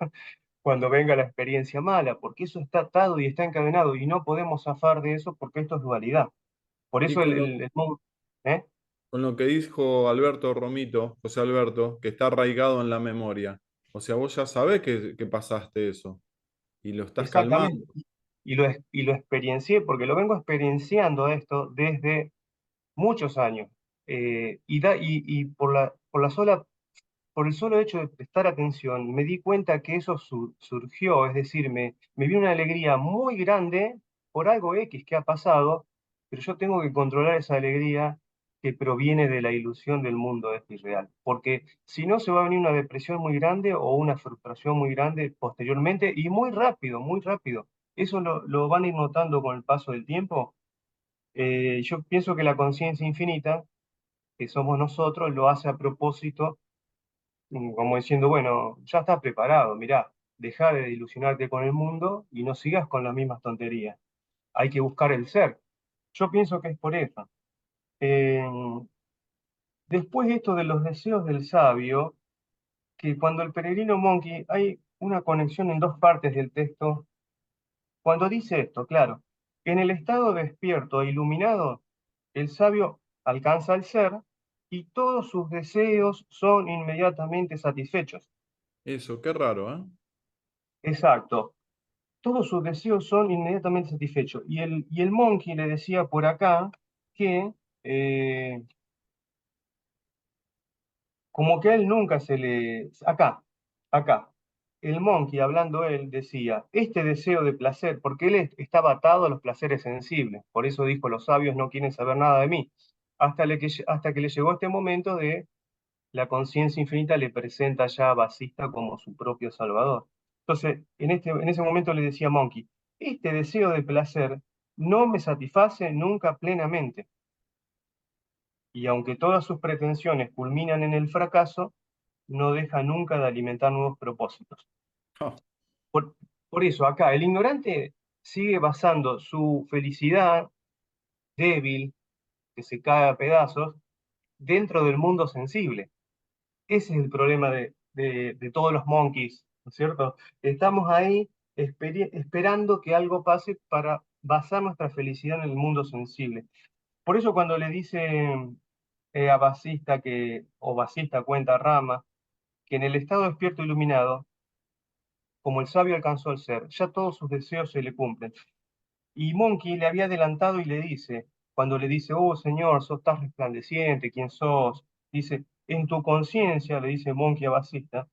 cuando venga la experiencia mala, porque eso está atado y está encadenado y no podemos zafar de eso porque esto es dualidad. Por Y eso el mundo, ¿eh? con lo que dijo Alberto Romito, José Alberto, que está arraigado en la memoria. O sea, vos ya sabés que pasaste eso y lo estás calmando. Exactamente. Y lo experiencié porque lo vengo experienciando esto desde muchos años. Y por el solo hecho de prestar atención, me di cuenta que eso surgió, es decir, me vino una alegría muy grande por algo X que ha pasado, pero yo tengo que controlar esa alegría que proviene de la ilusión del mundo este irreal, porque si no se va a venir una depresión muy grande o una frustración muy grande posteriormente y muy rápido, muy rápido. Eso lo van a ir notando con el paso del tiempo. Yo pienso que la conciencia infinita, que somos nosotros, lo hace a propósito como diciendo, bueno, ya estás preparado, mirá, deja de ilusionarte con el mundo y no sigas con las mismas tonterías. Hay que buscar el ser. Yo pienso que es por eso. Eh, Después esto de los deseos del sabio, que cuando el peregrino Monkey, hay una conexión en dos partes del texto. Cuando dice esto, claro, en el estado despierto e iluminado, el sabio alcanza el ser y todos sus deseos son inmediatamente satisfechos. Eso, qué raro, ¿eh? Exacto. Todos sus deseos son inmediatamente satisfechos. Y el Monkey le decía por acá que, eh, como que a él nunca se le... Acá, el Monkey, hablando él, decía, este deseo de placer, porque él estaba atado a los placeres sensibles, por eso dijo, los sabios no quieren saber nada de mí, hasta que le llegó este momento de la conciencia infinita le presenta ya a Basista como su propio salvador. Entonces, en ese momento le decía Monkey, este deseo de placer no me satisface nunca plenamente, y aunque todas sus pretensiones culminan en el fracaso, no deja nunca de alimentar nuevos propósitos. Ah, Por, por eso, acá, el ignorante sigue basando su felicidad débil, que se cae a pedazos, dentro del mundo sensible. Ese es el problema de todos los monkeys, ¿no es cierto? Estamos ahí esperando que algo pase para basar nuestra felicidad en el mundo sensible. Por eso cuando le dice a Basista o Basista cuenta a Rama, que en el estado despierto iluminado, como el sabio alcanzó el ser, ya todos sus deseos se le cumplen. Y Monkey le había adelantado y le dice, cuando le dice, oh Señor, sos tan resplandeciente, ¿quién sos? Dice, en tu conciencia, le dice Monkey a Basista,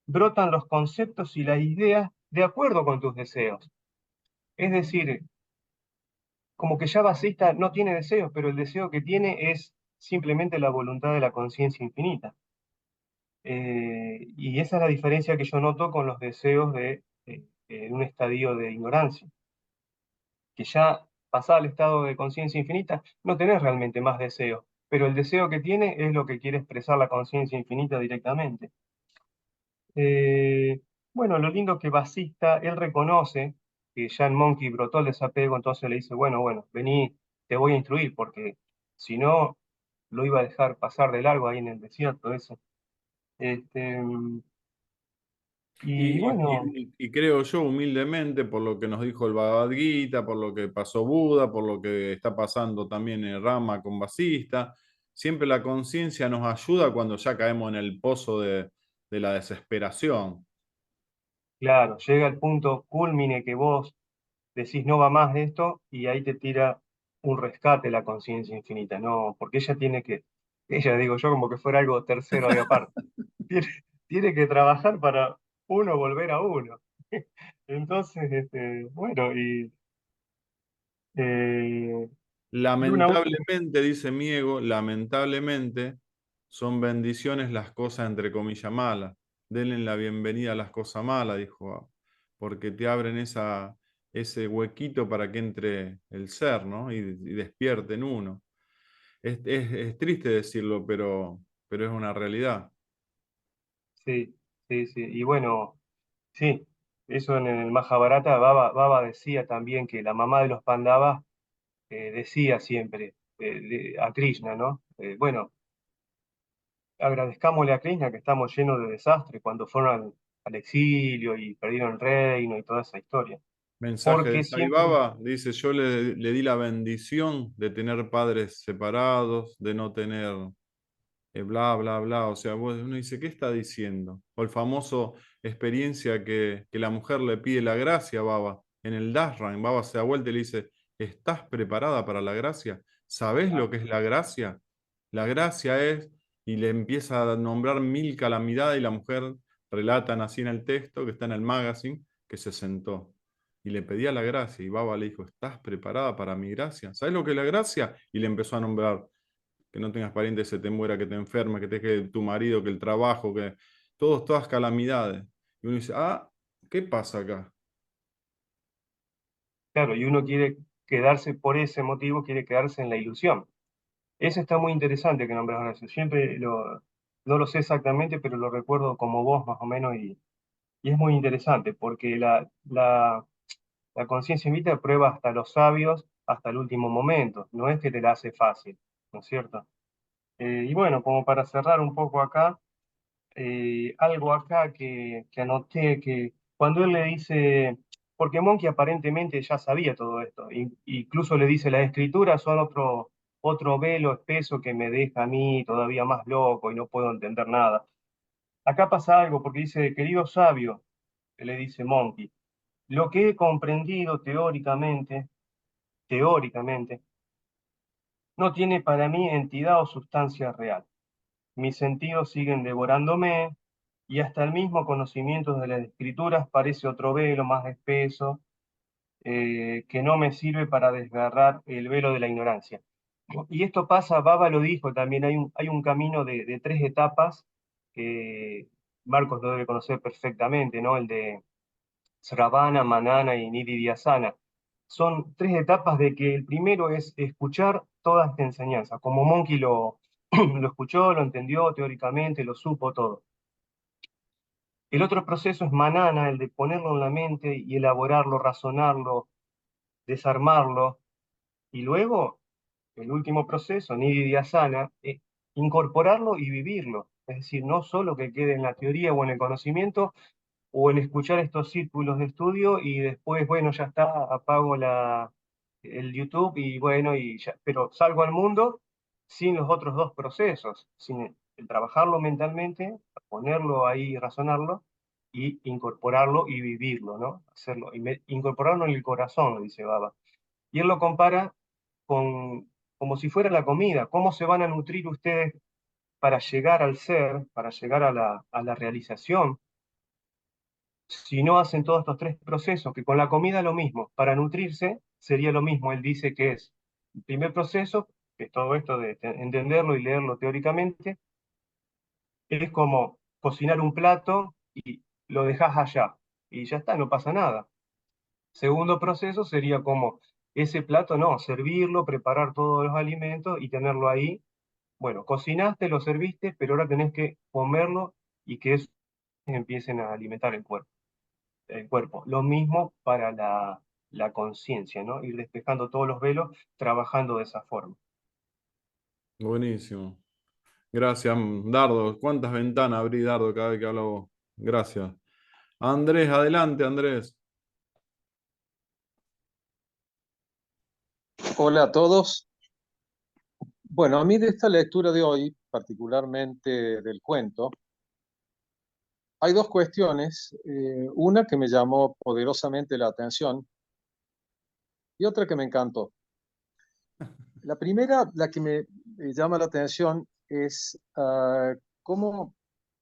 brotan los conceptos y las ideas de acuerdo con tus deseos. Es decir, como que ya Basista no tiene deseos, pero el deseo que tiene es simplemente la voluntad de la conciencia infinita. Y esa es la diferencia que yo noto con los deseos en un estadio de ignorancia, que ya pasada al estado de conciencia infinita, no tenés realmente más deseo, pero el deseo que tiene es lo que quiere expresar la conciencia infinita directamente. Bueno, lo lindo que Basista, él reconoce que ya en Monkey brotó el desapego, entonces le dice, bueno, vení, te voy a instruir, porque si no, lo iba a dejar pasar de largo ahí en el desierto, eso. Este, y bueno, Y creo yo humildemente, por lo que nos dijo el Bhagavad Gita, por lo que pasó Buda, por lo que está pasando también en Rama con Vasista, siempre la conciencia nos ayuda cuando ya caemos en el pozo de la desesperación. claro, llega el punto culmine que vos decís no va más de esto, y ahí te tira un rescate la conciencia infinita, no, porque ella digo yo como que fuera algo tercero ahí aparte, tiene, tiene que trabajar para uno volver a uno. Entonces, bueno, y una última, Lamentablemente, dice Miego, lamentablemente son bendiciones las cosas entre comillas malas. Denle la bienvenida a las cosas malas, dijo, porque te abren ese huequito para que entre el ser, ¿no? Y despierte en uno. Es triste decirlo, pero es una realidad. sí, sí, y bueno, sí, eso en el Mahabharata, Baba decía también que la mamá de los Pandavas decía siempre a Krishna, ¿no? Bueno, agradezcámosle a Krishna que estamos llenos de desastre cuando fueron al exilio y perdieron el reino y toda esa historia. Mensaje de Porque Sai siempre, Baba, dice, yo le di la bendición de tener padres separados, de no tener bla, bla, bla. O sea, uno dice, ¿qué está diciendo? O el famoso experiencia que la mujer le pide la gracia a Baba. En el Dashram, Baba se da vuelta y le dice, ¿estás preparada para la gracia? ¿Sabés lo que es la gracia? La gracia es, y le empieza a nombrar 1000 calamidades y la mujer relatan así en el texto que está en el magazine, que se sentó y le pedía la gracia y Baba le dijo, ¿estás preparada para mi gracia? ¿Sabes lo que es la gracia? Y le empezó a nombrar que no tengas parientes, se te muera, que te enfermes, que te deje tu marido, que el trabajo, que todas calamidades. Y uno dice, ah, ¿qué pasa acá? claro, y uno quiere quedarse por ese motivo, quiere quedarse en la ilusión. Eso está muy interesante que nombres Horacio. No lo sé exactamente, pero lo recuerdo como vos más o menos, y es muy interesante porque la conciencia invita prueba hasta los sabios hasta el último momento, no es que te la hace fácil, ¿no es cierto? Y bueno, como para cerrar un poco acá, algo acá que anoté, que cuando él le dice, porque Monkey aparentemente ya sabía todo esto, incluso le dice, las escrituras son otro velo espeso que me deja a mí todavía más loco y no puedo entender nada. Acá pasa algo, porque dice, querido sabio, le dice Monkey, lo que he comprendido teóricamente, no tiene para mí entidad o sustancia real. Mis sentidos siguen devorándome y hasta el mismo conocimiento de las escrituras parece otro velo más espeso que no me sirve para desgarrar el velo de la ignorancia. Y esto pasa, Baba lo dijo también, hay un camino de tres etapas que Marcos lo debe conocer perfectamente, ¿no? El de Sravana, Manana y Nididhyasana. Son tres etapas de que el primero es escuchar toda esta enseñanza, como Monkey lo escuchó, lo entendió teóricamente, lo supo todo. El otro proceso es Manana, el de ponerlo en la mente y elaborarlo, razonarlo, desarmarlo. Y luego, el último proceso, Nididhyasana, es incorporarlo y vivirlo. Es decir, no solo que quede en la teoría o en el conocimiento, o en escuchar estos círculos de estudio y después, bueno, ya está, apago el YouTube y bueno, y ya, pero salgo al mundo sin los otros dos procesos, sin el trabajarlo mentalmente, ponerlo ahí, razonarlo y incorporarlo y vivirlo, ¿no? Hacerlo, incorporarlo en el corazón, lo dice Baba. Y él lo compara con, como si fuera la comida, cómo se van a nutrir ustedes para llegar al ser, para llegar a la realización si no hacen todos estos tres procesos, que con la comida lo mismo, para nutrirse sería lo mismo, él dice que es el primer proceso, que es todo esto de entenderlo y leerlo teóricamente, es como cocinar un plato y lo dejas allá, y ya está, no pasa nada. Segundo proceso sería como ese plato, no, servirlo, preparar todos los alimentos y tenerlo ahí. Bueno, cocinaste, lo serviste, pero ahora tenés que comerlo y que eso empiecen a alimentar el cuerpo. El cuerpo. Lo mismo para la conciencia, ¿no? Ir despejando todos los velos, trabajando de esa forma. Buenísimo. Gracias, Dardo. ¿Cuántas ventanas abrí, Dardo, cada vez que hablo vos? Gracias. Andrés, adelante, Andrés. Hola a todos. Bueno, a mí de esta lectura de hoy, particularmente del cuento, hay dos cuestiones. Una que me llamó poderosamente la atención y otra que me encantó. La primera, la que me llama la atención es cómo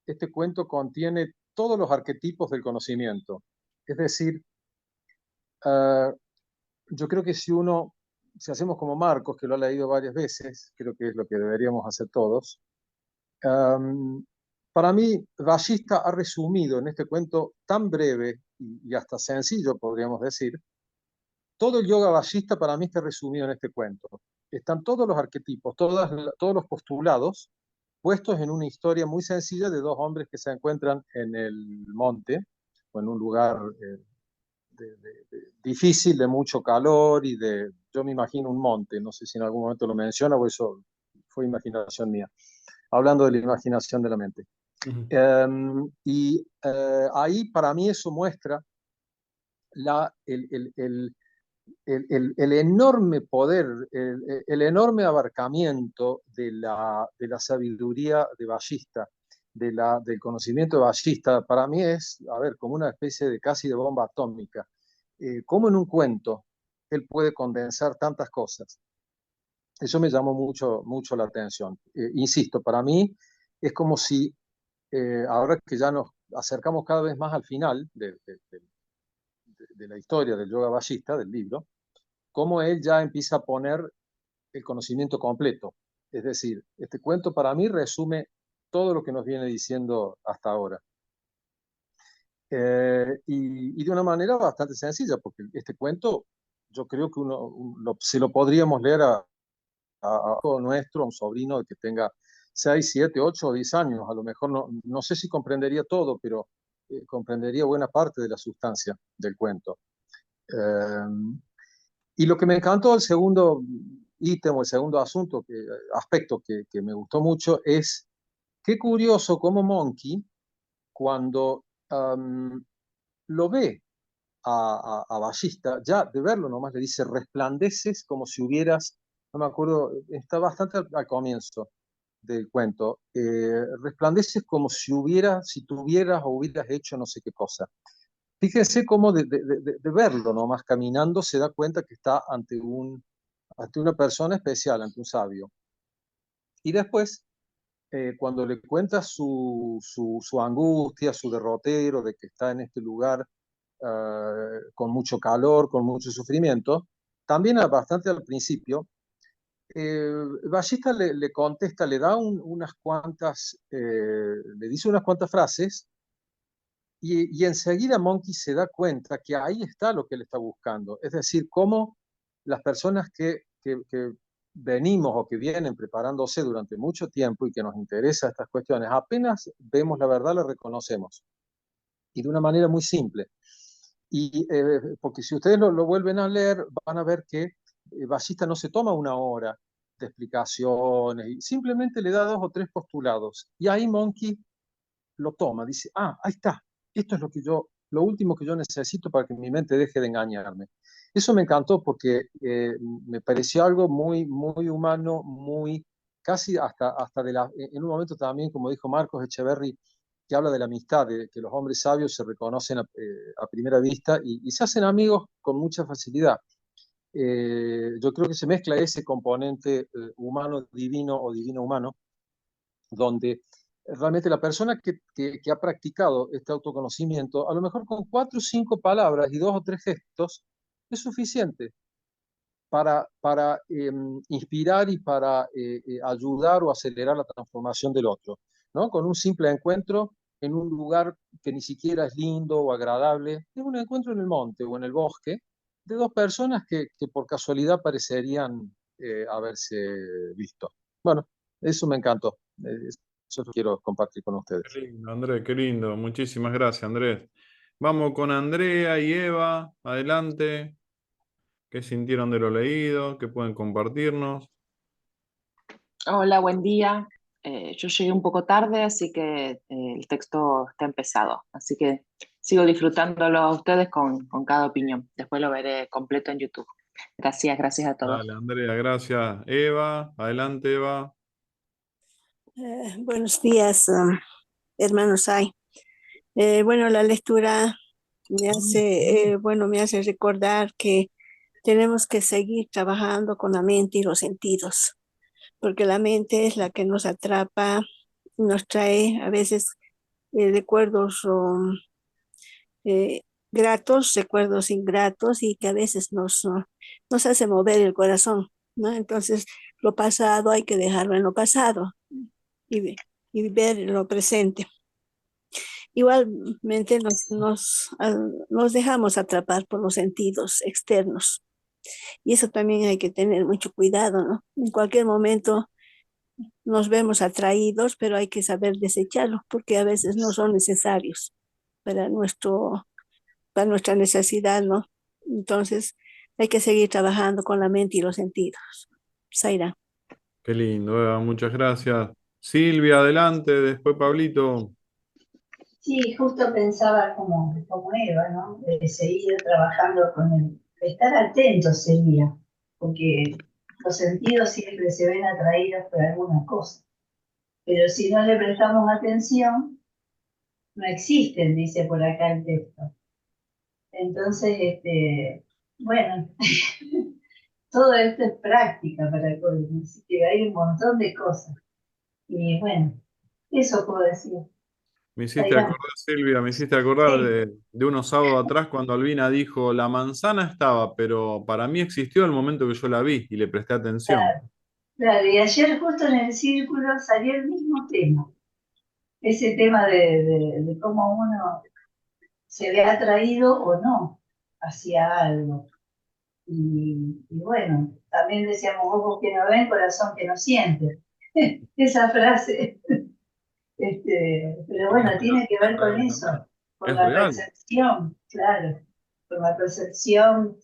este cuento contiene todos los arquetipos del conocimiento. Es decir, ah, yo creo que si hacemos como Marcos, que lo ha leído varias veces, creo que es lo que deberíamos hacer todos. Para mí, Ballista ha resumido en este cuento tan breve y hasta sencillo, podríamos decir, todo el yoga ballista para mí está resumido en este cuento. Están todos los arquetipos, todos los postulados puestos en una historia muy sencilla de dos hombres que se encuentran en el monte o en un lugar difícil, de mucho calor yo me imagino un monte, no sé si en algún momento lo menciona o eso fue imaginación mía, hablando de la imaginación de la mente. Ahí para mí eso muestra el enorme poder, el enorme abarcamiento de la sabiduría de Ballista, del conocimiento de Ballista. Para mí es, a ver, como una especie de casi de bomba atómica. Cómo en un cuento él puede condensar tantas cosas. Eso me llamó mucho la atención. Insisto, para mí es como si, ahora que ya nos acercamos cada vez más al final de la historia del yoga ballista, del libro, cómo él ya empieza a poner el conocimiento completo. Es decir, este cuento para mí resume todo lo que nos viene diciendo hasta ahora. Y de una manera bastante sencilla, porque este cuento yo creo que se lo podríamos leer a nuestro, a un sobrino que tenga 6, 7, 8 o 10 años. A lo mejor no sé si comprendería todo, pero comprendería buena parte de la sustancia del cuento. Y lo que me encantó, el segundo ítem o el segundo aspecto que me gustó mucho es qué curioso cómo Monkey, cuando lo ve a Ballista, ya de verlo nomás le dice, resplandeces como si hubieras, no me acuerdo, está bastante al comienzo del cuento, resplandeces como si tuvieras o hubieras hecho no sé qué cosa. Fíjense cómo de verlo nomás caminando se da cuenta que está ante una persona especial, ante un sabio. Y después, cuando le cuenta su angustia, su derrotero de que está en este lugar con mucho calor, con mucho sufrimiento, también bastante al principio, Ballista le contesta, le da le dice unas cuantas frases y enseguida Monkey se da cuenta que ahí está lo que él está buscando. Es decir, cómo las personas que venimos o que vienen preparándose durante mucho tiempo y que nos interesan estas cuestiones, apenas vemos la verdad, la reconocemos. Y de una manera muy simple. Porque si ustedes lo vuelven a leer, van a ver que Ballista no se toma una hora de explicaciones, y simplemente le da 2 o 3 postulados. Y ahí Monkey lo toma, dice, ahí está, esto es lo último que yo necesito para que mi mente deje de engañarme. Eso me encantó porque me pareció algo muy, muy humano, muy, casi hasta en un momento también, como dijo Marcos Echeverry, que habla de la amistad, de que los hombres sabios se reconocen a primera vista y se hacen amigos con mucha facilidad. Yo creo que se mezcla ese componente humano divino o divino humano, donde realmente la persona que ha practicado este autoconocimiento, a lo mejor con 4 o 5 palabras y 2 o 3 gestos, es suficiente para inspirar y para ayudar o acelerar la transformación del otro, ¿no? Con un simple encuentro en un lugar que ni siquiera es lindo o agradable. Es un encuentro en el monte o en el bosque de dos personas que por casualidad parecerían haberse visto. Bueno, eso me encantó. Eso lo quiero compartir con ustedes. Qué lindo, Andrés, qué lindo. Muchísimas gracias, Andrés. Vamos con Andrea y Eva. Adelante. ¿Qué sintieron de lo leído? ¿Qué pueden compartirnos? Hola, buen día. Yo llegué un poco tarde, así que el texto está empezado. Así que sigo disfrutándolo a ustedes con cada opinión. Después lo veré completo en YouTube. Gracias, gracias a todos. Dale, Andrea, gracias. Eva, adelante, Eva. Buenos días, hermanos. Bueno, la lectura me hace recordar que tenemos que seguir trabajando con la mente y los sentidos, porque la mente es la que nos atrapa, nos trae a veces recuerdos eh, gratos, recuerdos ingratos y que a veces nos hace mover el corazón, ¿no? Entonces, lo pasado hay que dejarlo en lo pasado y, y ver lo presente. Igualmente nos dejamos atrapar por los sentidos externos y eso también hay que tener mucho cuidado, ¿no? En cualquier momento nos vemos atraídos, pero hay que saber desecharlos porque a veces no son necesarios para para nuestra necesidad, ¿no? Entonces hay que seguir trabajando con la mente y los sentidos. Zaira. Qué lindo, Eva, muchas gracias. Silvia, adelante, después Pablito. Sí, justo pensaba como Eva, ¿no? De seguir trabajando con el, estar atentos sería, porque los sentidos siempre se ven atraídos por alguna cosa, pero si no le prestamos atención, no existen, dice por acá el texto. Entonces, bueno, todo esto es práctica para Colin, así que hay un montón de cosas. Y bueno, eso puedo decir. Me hiciste Zaira. acordar, Silvia, me hiciste acordar Sí. de unos sábados atrás cuando Albina dijo, la manzana estaba, pero para mí existió el momento que yo la vi y le presté atención. Claro, y ayer justo en el círculo salió el mismo tema, ese tema de cómo uno se ve atraído o no hacia algo. Y bueno, también decíamos, ojos que no ven, corazón que no siente. Esa frase, pero bueno, tiene que ver con eso, con Es la real. percepción, claro, con la percepción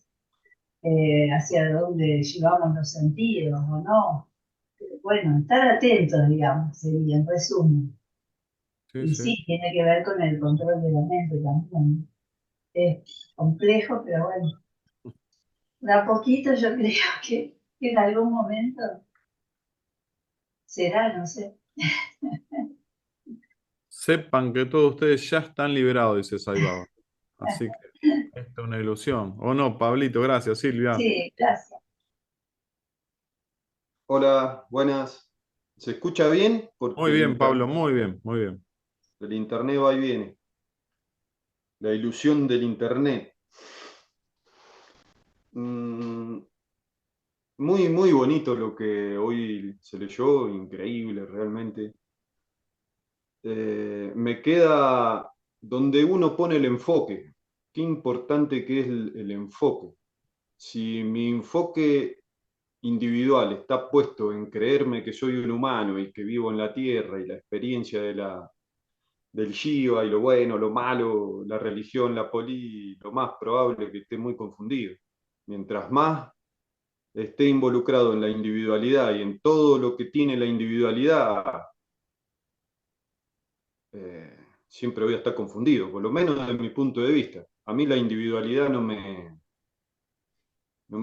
hacia dónde llevamos los sentidos o no. Bueno, estar atentos, digamos, sería en resumen. Sí, Y sí. sí, tiene que ver con el control de la mente también. Es complejo, pero bueno, de a poquito yo creo que en algún momento será, no sé. Sepan que todos ustedes ya están liberados, dice Saibaba. Así que esto es una ilusión. ¿O no, Pablito? Gracias, Silvia. Sí, gracias. Hola, buenas. ¿Se escucha bien? Muy Porque bien, Pablo, muy bien, muy bien. el internet va y viene. La ilusión del internet. Mm, muy bonito lo que hoy se leyó, increíble realmente. Me queda donde uno pone el enfoque. Qué importante que es el enfoque. Si mi enfoque individual está puesto en creerme que soy un humano y que vivo en la Tierra y la experiencia del Shiva y lo bueno, lo malo, la religión, la poli, lo más probable es que esté muy confundido. Mientras más esté involucrado en la individualidad y en todo lo que tiene la individualidad, siempre voy a estar confundido, por lo menos desde mi punto de vista. A mí la individualidad no me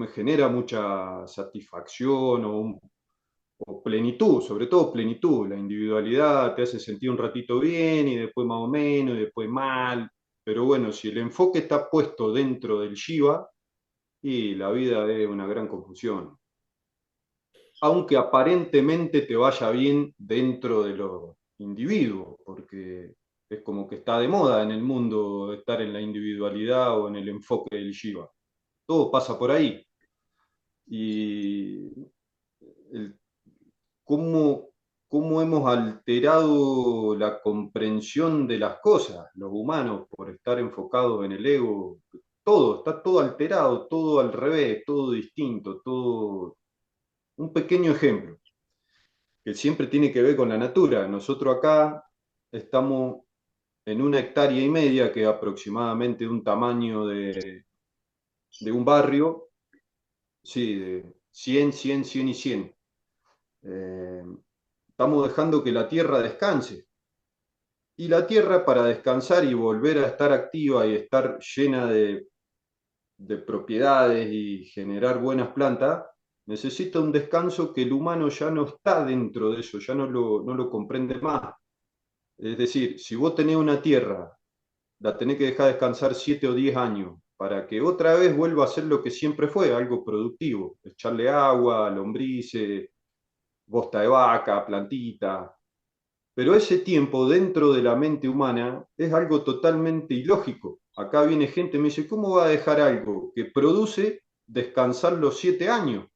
genera mucha satisfacción o plenitud, sobre todo plenitud. La individualidad te hace sentir un ratito bien y después más o menos y después mal. Pero bueno, si el enfoque está puesto dentro del Shiva, y la vida es una gran confusión. Aunque aparentemente te vaya bien dentro de los individuos, porque es como que está de moda en el mundo estar en la individualidad o en el enfoque del Shiva. Todo pasa por ahí. Y el, cómo cómo hemos alterado la comprensión de las cosas, los humanos, por estar enfocados en el ego. Todo, está todo alterado, todo al revés, todo distinto, todo... Un pequeño ejemplo, que siempre tiene que ver con la natura. Nosotros acá estamos en 1,5 hectáreas, que es aproximadamente un tamaño de un barrio, sí, de 100, 100, 100 y 100. Estamos dejando que la tierra descanse. Y la tierra, para descansar y volver a estar activa y estar llena de propiedades y generar buenas plantas, necesita un descanso que el humano ya no está dentro de eso, ya no lo comprende más. Es decir, si vos tenés una tierra, la tenés que dejar descansar 7 o 10 años para que otra vez vuelva a ser lo que siempre fue, algo productivo. Echarle agua, lombrices, bosta de vaca, plantita. Pero ese tiempo dentro de la mente humana es algo totalmente ilógico. Acá viene gente y me dice, ¿cómo va a dejar algo que produce descansar los 7 años?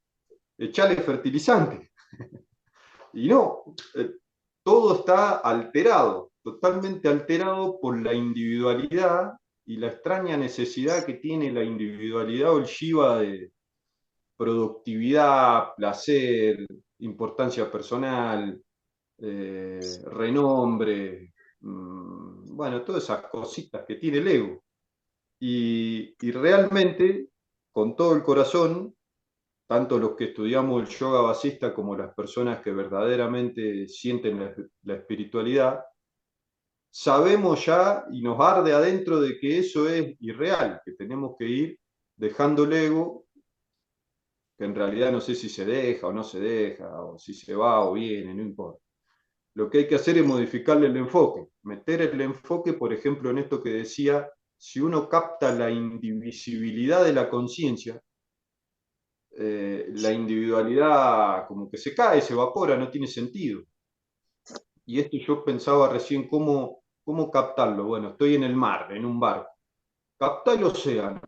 Echarle fertilizante. Y no, todo está alterado, totalmente alterado por la individualidad y la extraña necesidad que tiene la individualidad o el Shiva de productividad, placer, importancia personal, renombre, bueno, todas esas cositas que tiene el ego. Y realmente, con todo el corazón, tanto los que estudiamos el yoga basista como las personas que verdaderamente sienten la espiritualidad, sabemos ya y nos arde adentro de que eso es irreal, que tenemos que ir dejando el ego, que en realidad no sé si se deja o no se deja, o si se va o viene, no importa. Lo que hay que hacer es modificarle el enfoque, meter el enfoque, por ejemplo, en esto que decía, si uno capta la indivisibilidad de la conciencia, la individualidad como que se cae, se evapora, no tiene sentido. Y esto yo pensaba recién, ¿cómo captarlo? Bueno, estoy en el mar, en un barco. Capta el océano,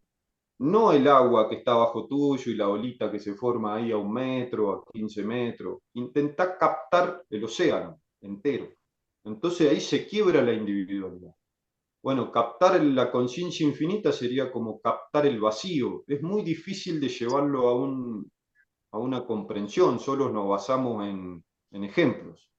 no el agua que está bajo tuyo y la olita que se forma ahí a 1 metro, a 15 metros. Intenta captar el océano entero. Entonces ahí se quiebra la individualidad. Bueno, captar la conciencia infinita sería como captar el vacío. Es muy difícil de llevarlo a una comprensión, solo nos basamos en ejemplos.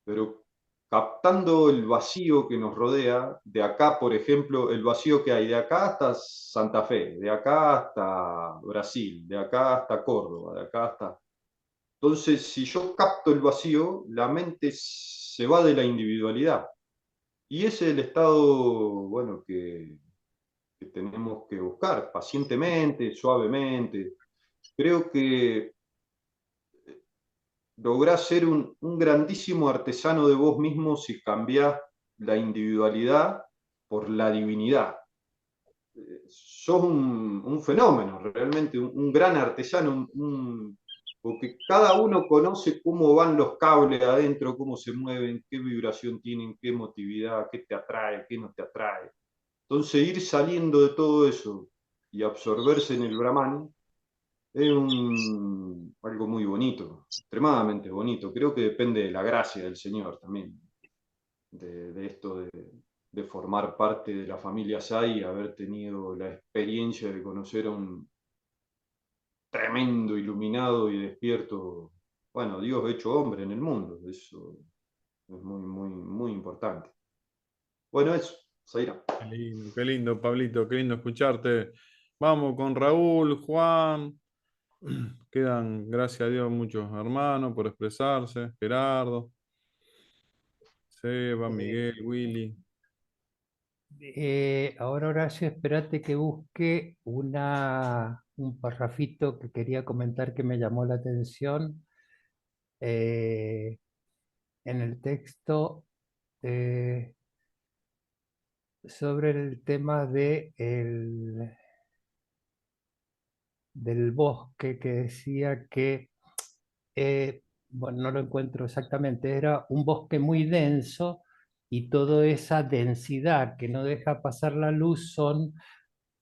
Pero captando el vacío que nos rodea, de acá, por ejemplo, el vacío que hay de acá hasta Santa Fe, de acá hasta Brasil, de acá hasta Córdoba, de acá hasta... Entonces, si yo capto el vacío, la mente se va de la individualidad. Y ese es el estado, bueno, que tenemos que buscar pacientemente, suavemente. Creo que lográs ser un grandísimo artesano de vos mismo si cambiás la individualidad por la divinidad. Sos un fenómeno, realmente, un gran artesano, porque cada uno conoce cómo van los cables adentro, cómo se mueven, qué vibración tienen, qué emotividad, qué te atrae, qué no te atrae. Entonces ir saliendo de todo eso y absorberse en el Brahman es algo muy bonito, extremadamente bonito. Creo que depende de la gracia del Señor también, de esto de formar parte de la familia Sai y haber tenido la experiencia de conocer a un tremendo iluminado y despierto, bueno, Dios hecho hombre en el mundo. Eso es muy, muy, muy importante. Bueno, eso, Zaira. Qué lindo, Pablito, qué lindo escucharte. Vamos con Raúl, Juan. Quedan, gracias a Dios, muchos hermanos por expresarse. Gerardo, Seba, Miguel, Willy. Ahora, Horacio, espérate que busque un parrafito que quería comentar que me llamó la atención en el texto sobre el tema del bosque, que decía que, bueno, no lo encuentro exactamente, era un bosque muy denso y toda esa densidad que no deja pasar la luz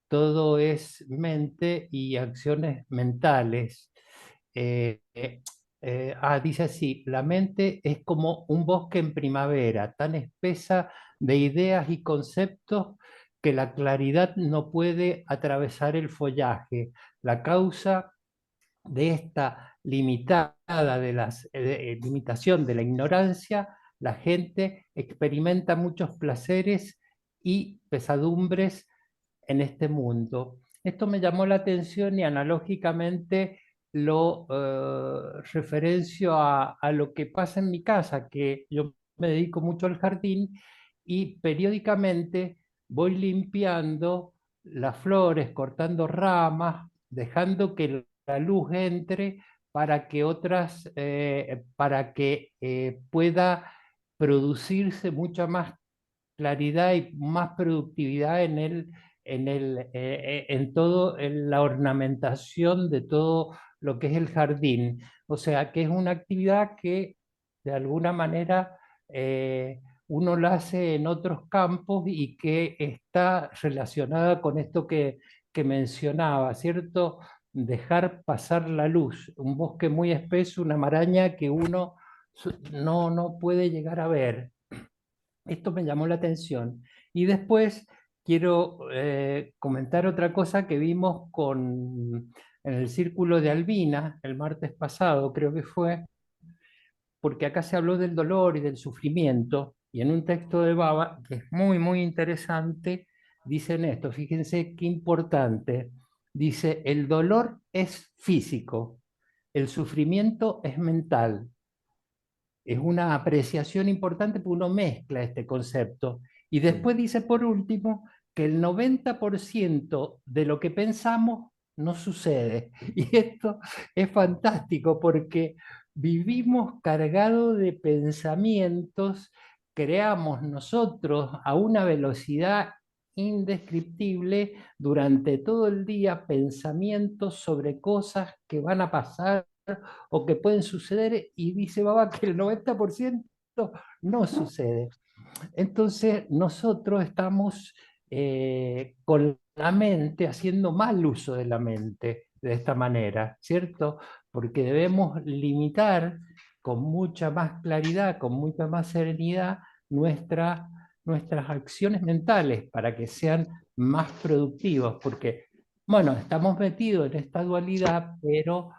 todo es mente y acciones mentales. dice así, la mente es como un bosque en primavera, tan espesa de ideas y conceptos que la claridad no puede atravesar el follaje. La causa de esta limitación de la ignorancia, la gente experimenta muchos placeres y pesadumbres en este mundo. Esto me llamó la atención y analógicamente lo referencio a lo que pasa en mi casa, que yo me dedico mucho al jardín y periódicamente voy limpiando las flores, cortando ramas, dejando que la luz entre para que pueda producirse mucha más claridad y más productividad en la ornamentación de todo lo que es el jardín. O sea, que es una actividad que de alguna manera uno la hace en otros campos y que está relacionada con esto que mencionaba, ¿cierto? Dejar pasar la luz, un bosque muy espeso, una maraña que uno no puede llegar a ver. Esto me llamó la atención. Y después quiero comentar otra cosa que vimos en el Círculo de Albina el martes pasado, creo que fue, porque acá se habló del dolor y del sufrimiento, y en un texto de Baba, que es muy, muy interesante, dicen esto, fíjense qué importante. Dice, el dolor es físico, el sufrimiento es mental. Es una apreciación importante porque uno mezcla este concepto. Y después dice, por último, que el 90% de lo que pensamos no sucede. Y esto es fantástico porque vivimos cargados de pensamientos, creamos nosotros a una velocidad indescriptible durante todo el día pensamientos sobre cosas que van a pasar o que pueden suceder, y dice Baba que el 90% no sucede. Entonces nosotros estamos con la mente haciendo mal uso de la mente de esta manera, ¿cierto? Porque debemos limitar con mucha más claridad, con mucha más serenidad nuestras acciones mentales para que sean más productivos, porque, bueno, estamos metidos en esta dualidad, pero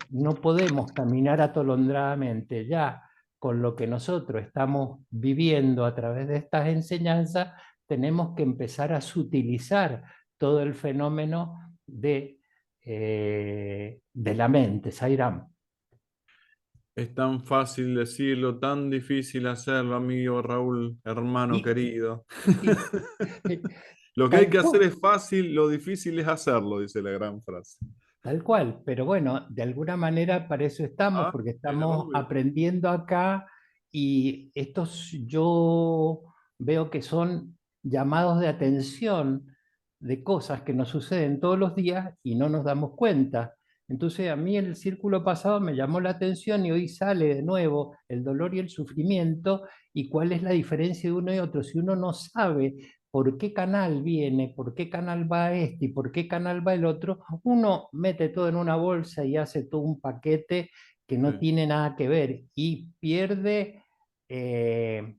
no podemos caminar atolondradamente. Ya con lo que nosotros estamos viviendo a través de estas enseñanzas, tenemos que empezar a sutilizar todo el fenómeno de la mente. Sairam. Es tan fácil decirlo, tan difícil hacerlo, amigo Raúl, hermano querido. Lo que hay que hacer es fácil, lo difícil es hacerlo, dice la gran frase. Tal cual, pero bueno, de alguna manera para eso estamos, porque estamos aprendiendo acá y estos yo veo que son llamados de atención de cosas que nos suceden todos los días y no nos damos cuenta. Entonces a mí el círculo pasado me llamó la atención y hoy sale de nuevo el dolor y el sufrimiento y cuál es la diferencia de uno y otro. Si uno no sabe por qué canal viene, por qué canal va este y por qué canal va el otro, uno mete todo en una bolsa y hace todo un paquete que no tiene nada que ver y pierde el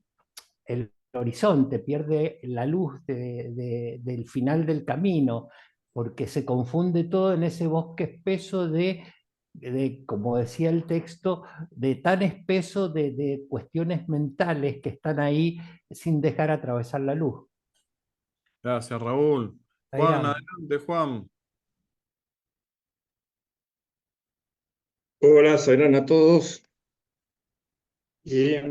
horizonte, pierde la luz del final del camino, porque se confunde todo en ese bosque espeso como decía el texto, de tan espeso de cuestiones mentales que están ahí sin dejar atravesar la luz. Gracias, Raúl. Juan, adelante, Juan. Hola, Sairán a todos. Bien.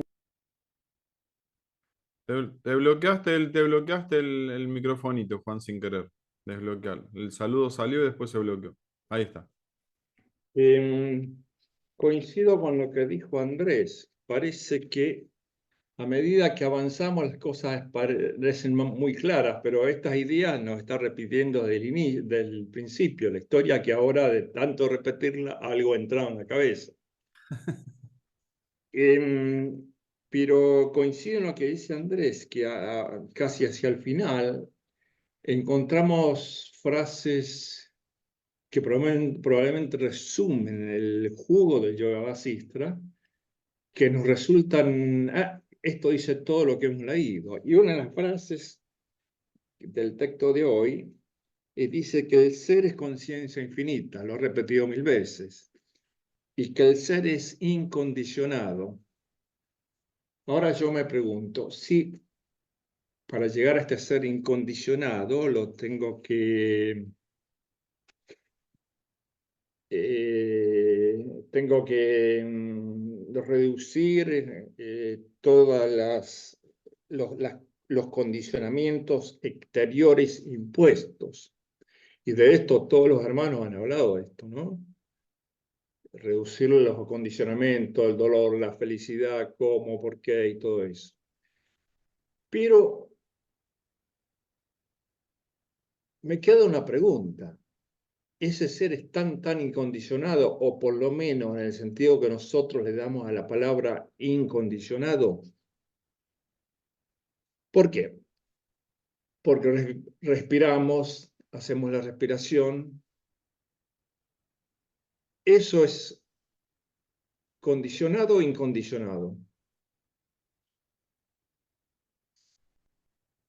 Te bloqueaste el microfonito, Juan, sin querer. Desbloquearlo. El saludo salió y después se bloqueó. Ahí está. Coincido con lo que dijo Andrés. Parece que a medida que avanzamos las cosas parecen muy claras, pero estas ideas nos está repitiendo del principio, la historia que ahora de tanto repetirla algo entra en la cabeza. Pero coincido en lo que dice Andrés, que casi hacia el final encontramos frases que probablemente resumen el jugo del Yoga Vasistra, que nos resultan, esto dice todo lo que hemos leído. Y una de las frases del texto de hoy dice que el ser es conciencia infinita, lo he repetido 1000 veces, y que el ser es incondicionado. Ahora yo me pregunto, si para llegar a este ser incondicionado lo tengo que reducir todos los condicionamientos exteriores impuestos. Y de esto todos los hermanos han hablado de esto, ¿no? Reducir los condicionamientos, el dolor, la felicidad, cómo, por qué y todo eso. Pero me queda una pregunta. ¿Ese ser es tan incondicionado, o por lo menos en el sentido que nosotros le damos a la palabra incondicionado? ¿Por qué? Porque respiramos, hacemos la respiración. ¿Eso es condicionado o incondicionado?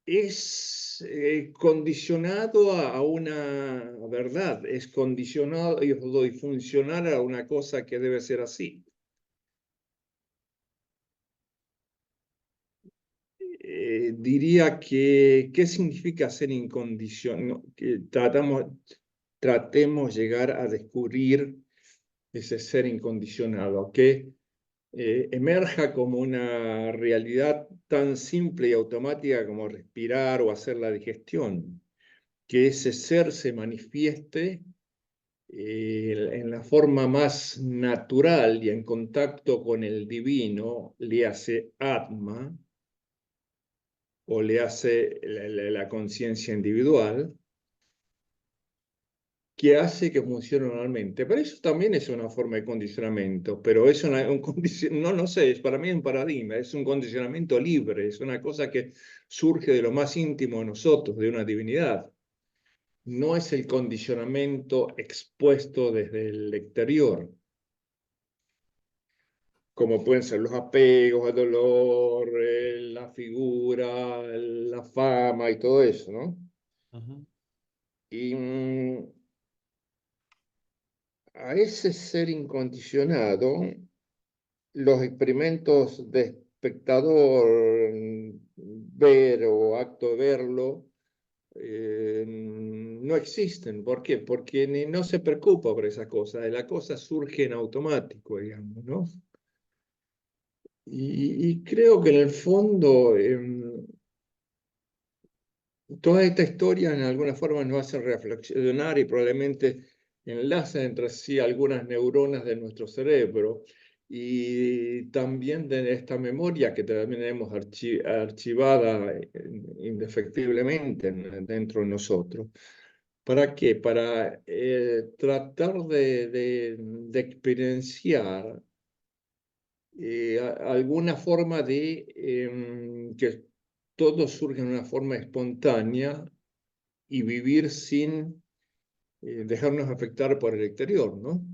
Es condicionado a una verdad, es condicionado y funcional a una cosa que debe ser así. Diría que, ¿qué significa ser incondicionado? Que tratemos llegar a descubrir ese ser incondicionado, que emerja como una realidad tan simple y automática como respirar o hacer la digestión, que ese ser se manifieste en la forma más natural y en contacto con el divino, le hace Atma, o le hace la conciencia individual, que hace que funcione normalmente. Pero eso también es una forma de condicionamiento, pero es no sé, para mí es un paradigma, es un condicionamiento libre, es una cosa que surge de lo más íntimo de nosotros, de una divinidad. No es el condicionamiento expuesto desde el exterior, como pueden ser los apegos, el dolor, la figura, la fama y todo eso, ¿no? Y a ese ser incondicionado, los experimentos de espectador, ver o acto de verlo, no existen. ¿Por qué? Porque no se preocupa por esa cosa, la cosa surge en automático, digamos, ¿no? Y creo que en el fondo toda esta historia en alguna forma nos hace reflexionar y probablemente enlaza entre sí algunas neuronas de nuestro cerebro y también de esta memoria que también hemos archivada indefectiblemente dentro de nosotros. ¿Para qué? Para tratar de experienciar alguna forma de que todo surge en una forma espontánea y vivir sin dejarnos afectar por el exterior, ¿no?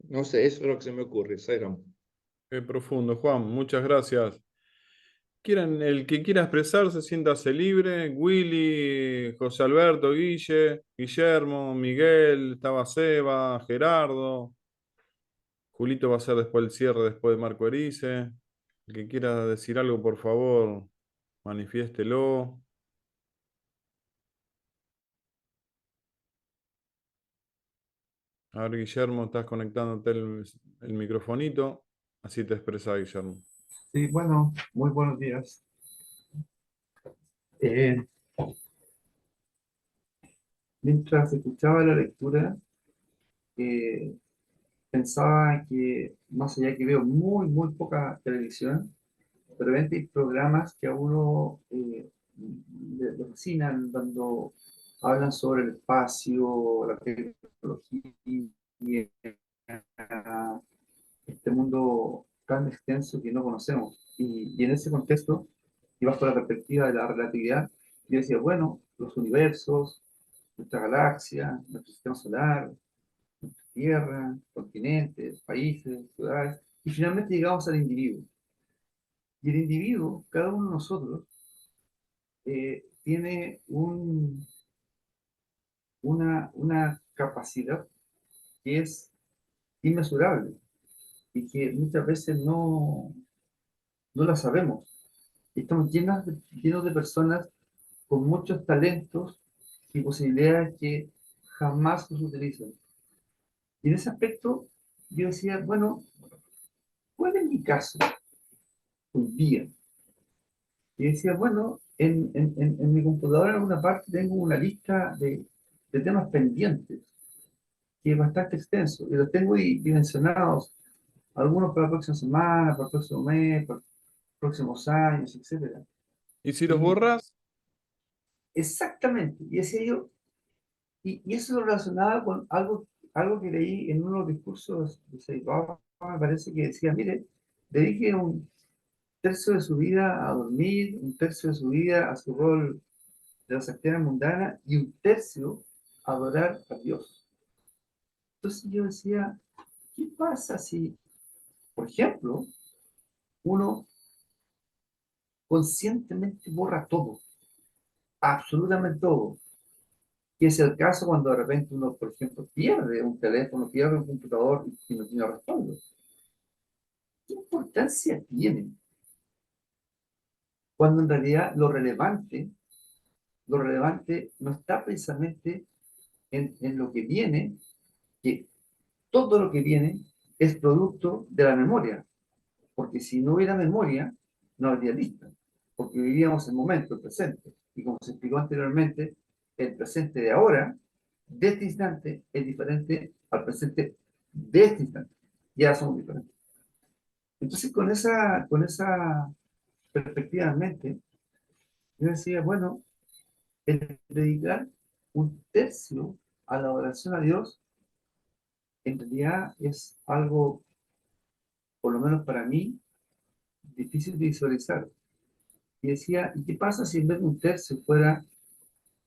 No sé, eso es lo que se me ocurre, Sairam. Qué profundo, Juan. Muchas gracias. El que quiera expresarse, siéntase libre. Willy, José Alberto, Guillermo, Miguel, estaba Seba, Gerardo. Julito va a ser después el cierre, después de Marco Erice. El que quiera decir algo, por favor, manifiéstelo. A ver, Guillermo, estás conectándote el microfonito. Así te expresás, Guillermo. Sí, bueno, muy buenos días. Mientras escuchaba la lectura, pensaba que, más allá que veo muy poca televisión, de repente hay programas que a uno le fascinan cuando hablan sobre el espacio, la tecnología, este mundo tan extenso que no conocemos. Y en ese contexto, y bajo la perspectiva de la relatividad, yo decía, bueno, los universos, nuestra galaxia, nuestro sistema solar, nuestra Tierra, continentes, países, ciudades, y finalmente llegamos al individuo. Y el individuo, cada uno de nosotros, tiene una capacidad que es inmesurable y que muchas veces no la sabemos. Estamos llenos de personas con muchos talentos y posibilidades que jamás los utilizan. Y en ese aspecto yo decía, bueno, ¿cuál es mi caso hoy día? Y decía, bueno, en mi computadora en alguna parte tengo una lista de temas pendientes, que es bastante extenso, y los tengo dimensionados, algunos para la próxima semana, para el próximo mes, para los próximos años, etc. ¿Y si los borras? Exactamente, y decía yo, y eso lo relacionaba con algo que leí en uno de los discursos de Saibaba, me parece que decía, mire, dedique un tercio de su vida a dormir, un tercio de su vida a su rol de las actividades mundanas y un tercio a adorar a Dios. Entonces yo decía, ¿qué pasa si, por ejemplo, uno conscientemente borra todo, absolutamente todo? Que es el caso cuando de repente uno, por ejemplo, pierde un teléfono, pierde un computador y no tiene respaldo. ¿Qué importancia tiene? Cuando en realidad lo relevante no está precisamente en lo que viene, que todo lo que viene es producto de la memoria, porque si no hubiera memoria, no habría lista, porque vivíamos el momento, el presente, y como se explicó anteriormente, el presente de ahora, de este instante, es diferente al presente de este instante. Ya somos diferentes. Entonces, con esa perspectiva en mente, yo decía, bueno, el dedicar un tercio a la oración a Dios, en realidad es algo, por lo menos para mí, difícil de visualizar. Y decía, ¿y qué pasa si en vez de un tercio fuera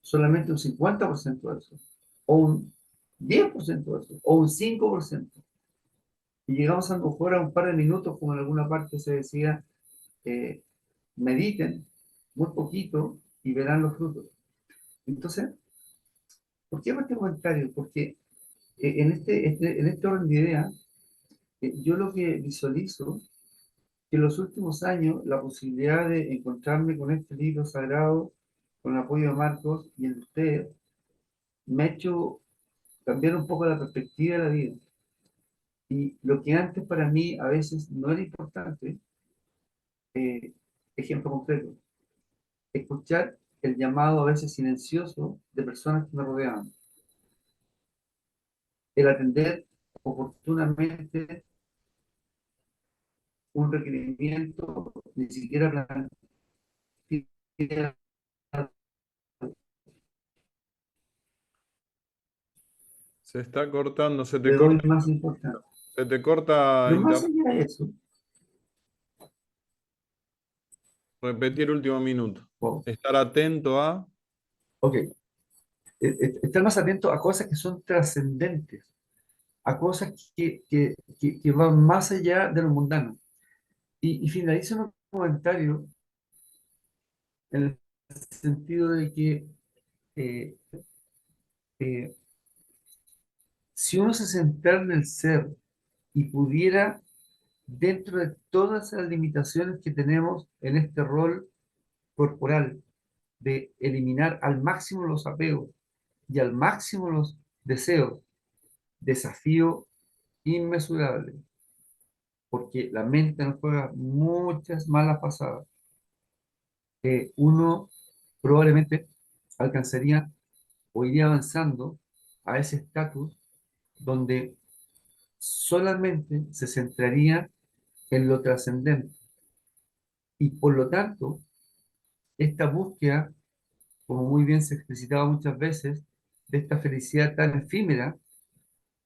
solamente un 50% de eso? O un 10% de eso, o un 5%. Y llegamos a lo mejor a un par de minutos, como en alguna parte se decía, mediten muy poquito y verán los frutos. Entonces, ¿por qué hago este comentario? Porque en este orden de ideas, yo lo que visualizo que en los últimos años la posibilidad de encontrarme con este libro sagrado, con el apoyo de Marcos y el de ustedes, me ha hecho cambiar un poco la perspectiva de la vida. Y lo que antes para mí a veces no era importante, ejemplo concreto, escuchar el llamado a veces silencioso de personas que me rodeaban. El atender oportunamente un requerimiento, ni siquiera plantear. Se está cortando, se te Le doy corta. más importancia. Se te corta Pero más internet. allá de eso, Repetir el último minuto. wow, Estar atento a. ok, estar más atento a cosas que son trascendentes, a cosas que van más allá de lo mundano. Y finalizo en un comentario en el sentido de que eh, eh, si uno se centrara en el ser y pudiera, dentro de todas las limitaciones que tenemos en este rol corporal, de eliminar al máximo los apegos y al máximo los deseos, desafío inmesurable, porque la mente nos juega muchas malas pasadas. Uno probablemente alcanzaría o iría avanzando a ese estatus donde solamente se centraría en lo trascendente. Y por lo tanto, esta búsqueda, como muy bien se explicitaba muchas veces, de esta felicidad tan efímera,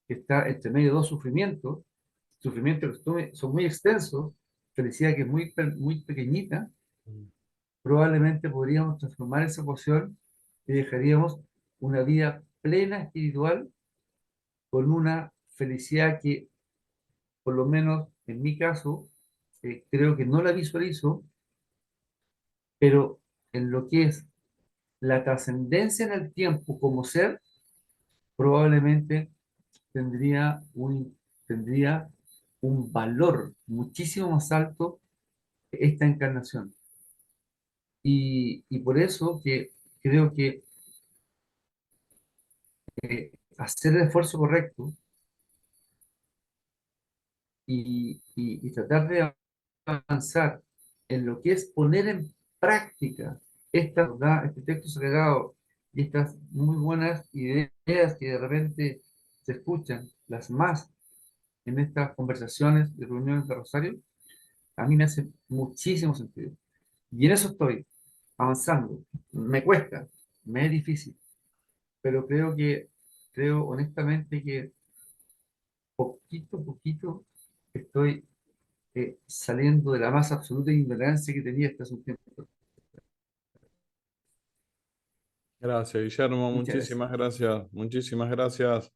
que está entre medio de dos sufrimientos que son muy extensos, felicidad que es muy pequeñita, probablemente podríamos transformar esa ecuación y dejaríamos una vida plena espiritual con una felicidad que, por lo menos en mi caso, creo que no la visualizo, pero en lo que es la trascendencia en el tiempo como ser, probablemente tendría un valor muchísimo más alto que esta encarnación. Y por eso que creo que hacer el esfuerzo correcto y tratar de avanzar en lo que es poner en práctica ¿verdad? Este texto sagrado y estas muy buenas ideas que de repente se escuchan, las más en estas conversaciones y reuniones de Rosario, a mí me hace muchísimo sentido. Y en eso estoy, avanzando. Me cuesta, me es difícil, pero creo honestamente que poquito a poquito estoy saliendo de la más absoluta ignorancia que tenía hasta hace un tiempo. Gracias, Guillermo, Muchas gracias. muchísimas gracias, muchísimas gracias.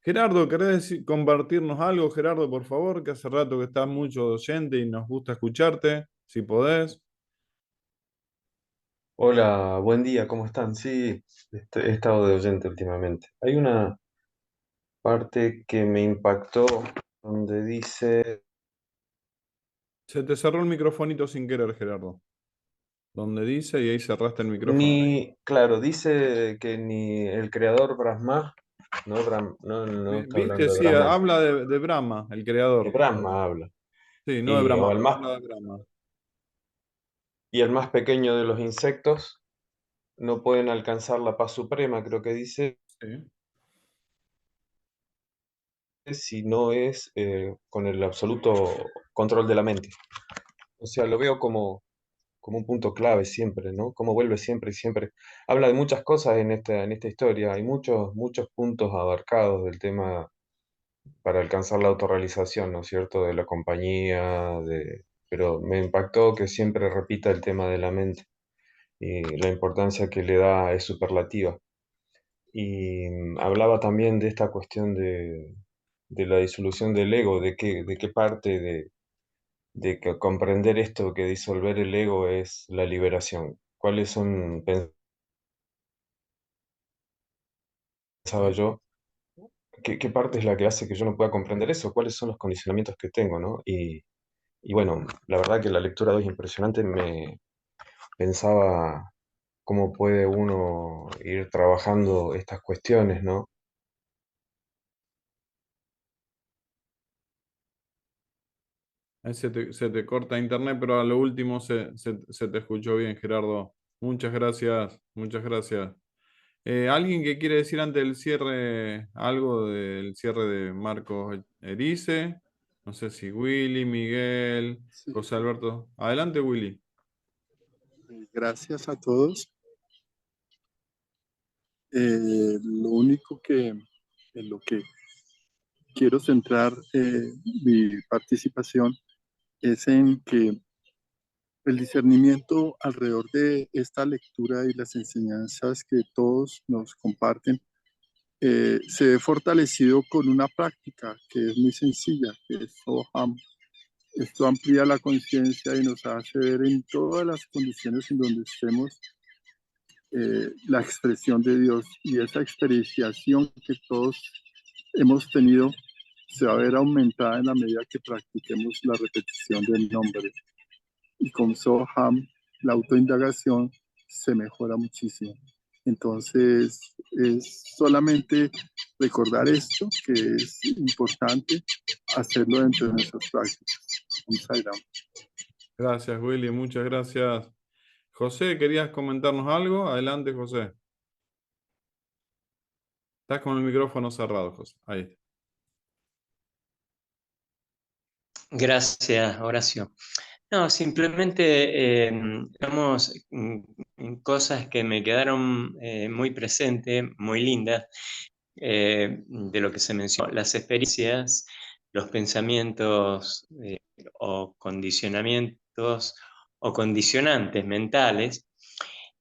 Gerardo, ¿querés compartirnos algo, Gerardo, por favor? Que hace rato que estás mucho oyente y nos gusta escucharte, si podés. Hola, buen día, ¿cómo están? Sí, he estado de oyente últimamente. Hay una parte que me impactó donde dice, Se te cerró el microfonito sin querer, Gerardo. Donde dice y ahí cerraste el micrófono. claro, dice que ni el creador Brahma, no está ¿Viste? hablando de Sí, Brahma, habla de Brahma, el de creador. Brahma habla, Sí, no de Brahma, o el más, habla de Brahma. y el más pequeño de los insectos no pueden alcanzar la paz suprema, creo que dice, Sí. si no es con el absoluto control de la mente. O sea, lo veo como un punto clave siempre, ¿no? Cómo vuelve siempre y siempre. Habla de muchas cosas en esta historia, hay muchos puntos abarcados del tema para alcanzar la autorrealización, ¿no es cierto? De la compañía, pero me impactó que siempre repita el tema de la mente y la importancia que le da es superlativa. Y hablaba también de esta cuestión de la disolución del ego, de qué parte de que comprender esto, que disolver el ego es la liberación. ¿Cuáles son, pensaba Sí. yo, qué parte es la que hace que yo no pueda comprender eso? ¿Cuáles son los condicionamientos que tengo, ¿no? Y bueno, la verdad que la lectura de hoy es impresionante. Me pensaba cómo puede uno ir trabajando estas cuestiones, ¿no? Ahí se te corta internet, pero a lo último se te escuchó bien, Gerardo. Muchas gracias, muchas gracias. ¿Alguien que quiere decir antes del cierre algo del cierre de Marcos Erice? No sé si Willy, Miguel, Sí, José Alberto. Adelante, Willy. gracias a todos. Lo único en lo que quiero centrar mi participación es en que el discernimiento alrededor de esta lectura y las enseñanzas que todos nos comparten se ve fortalecido con una práctica que es muy sencilla, que es Soham. Esto amplía la conciencia y nos hace ver en todas las condiciones en donde estemos la expresión de Dios, y esa experienciación que todos hemos tenido se va a ver aumentada en la medida que practiquemos la repetición del nombre. Y con Soham, la autoindagación se mejora muchísimo. Entonces, es solamente recordar esto, que es importante hacerlo dentro de nuestras prácticas. Gracias, Willy, muchas gracias. José, ¿querías comentarnos algo? Adelante, José. Estás con el micrófono cerrado, José. Ahí está. Gracias, Horacio. No, simplemente, digamos, cosas que me quedaron muy presentes, muy lindas, de lo que se mencionó, las experiencias, los pensamientos o condicionamientos o condicionantes mentales,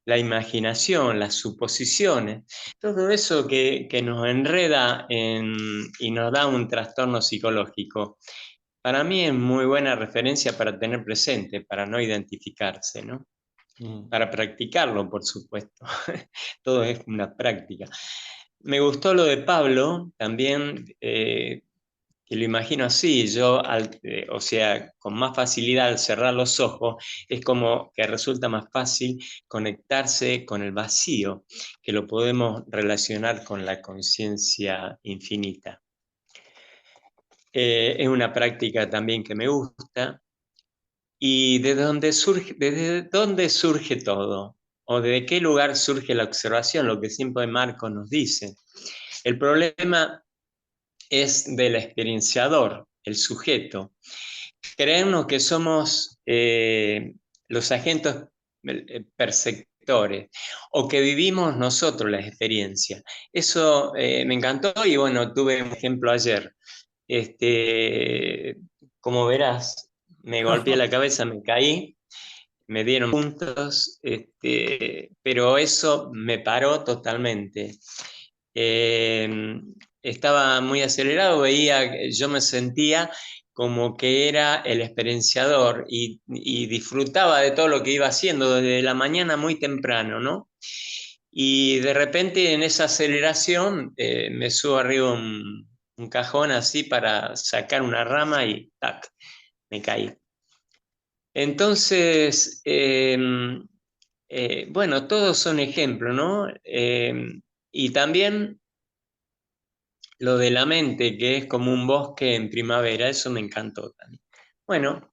la imaginación, las suposiciones, todo eso que nos enreda y nos da un trastorno psicológico. Para mí es muy buena referencia para tener presente, para no identificarse, ¿no? Para practicarlo, por supuesto. Todo es una práctica. Me gustó lo de Pablo, también, que lo imagino así, yo, o sea, con más facilidad al cerrar los ojos, es como que resulta más fácil conectarse con el vacío, que lo podemos relacionar con la conciencia infinita. Es una práctica también que me gusta. ¿Y desde dónde surge todo? ¿O desde qué lugar surge la observación? Lo que siempre Marco nos dice. El problema es del experienciador, el sujeto. Creernos que somos los agentes perceptores o que vivimos nosotros la experiencia. Eso me encantó y bueno, tuve un ejemplo ayer. Como verás, me golpeé la cabeza, me caí, me dieron puntos, pero eso me paró totalmente. Estaba muy acelerado, yo me sentía como que era el experienciador y disfrutaba de todo lo que iba haciendo desde la mañana muy temprano, ¿no? Y de repente en esa aceleración me subo arriba un cajón así para sacar una rama y ¡tac! Me caí. Entonces, bueno, todos son ejemplos, ¿no? Y también lo de la mente, que es como un bosque en primavera, eso me encantó también. Bueno,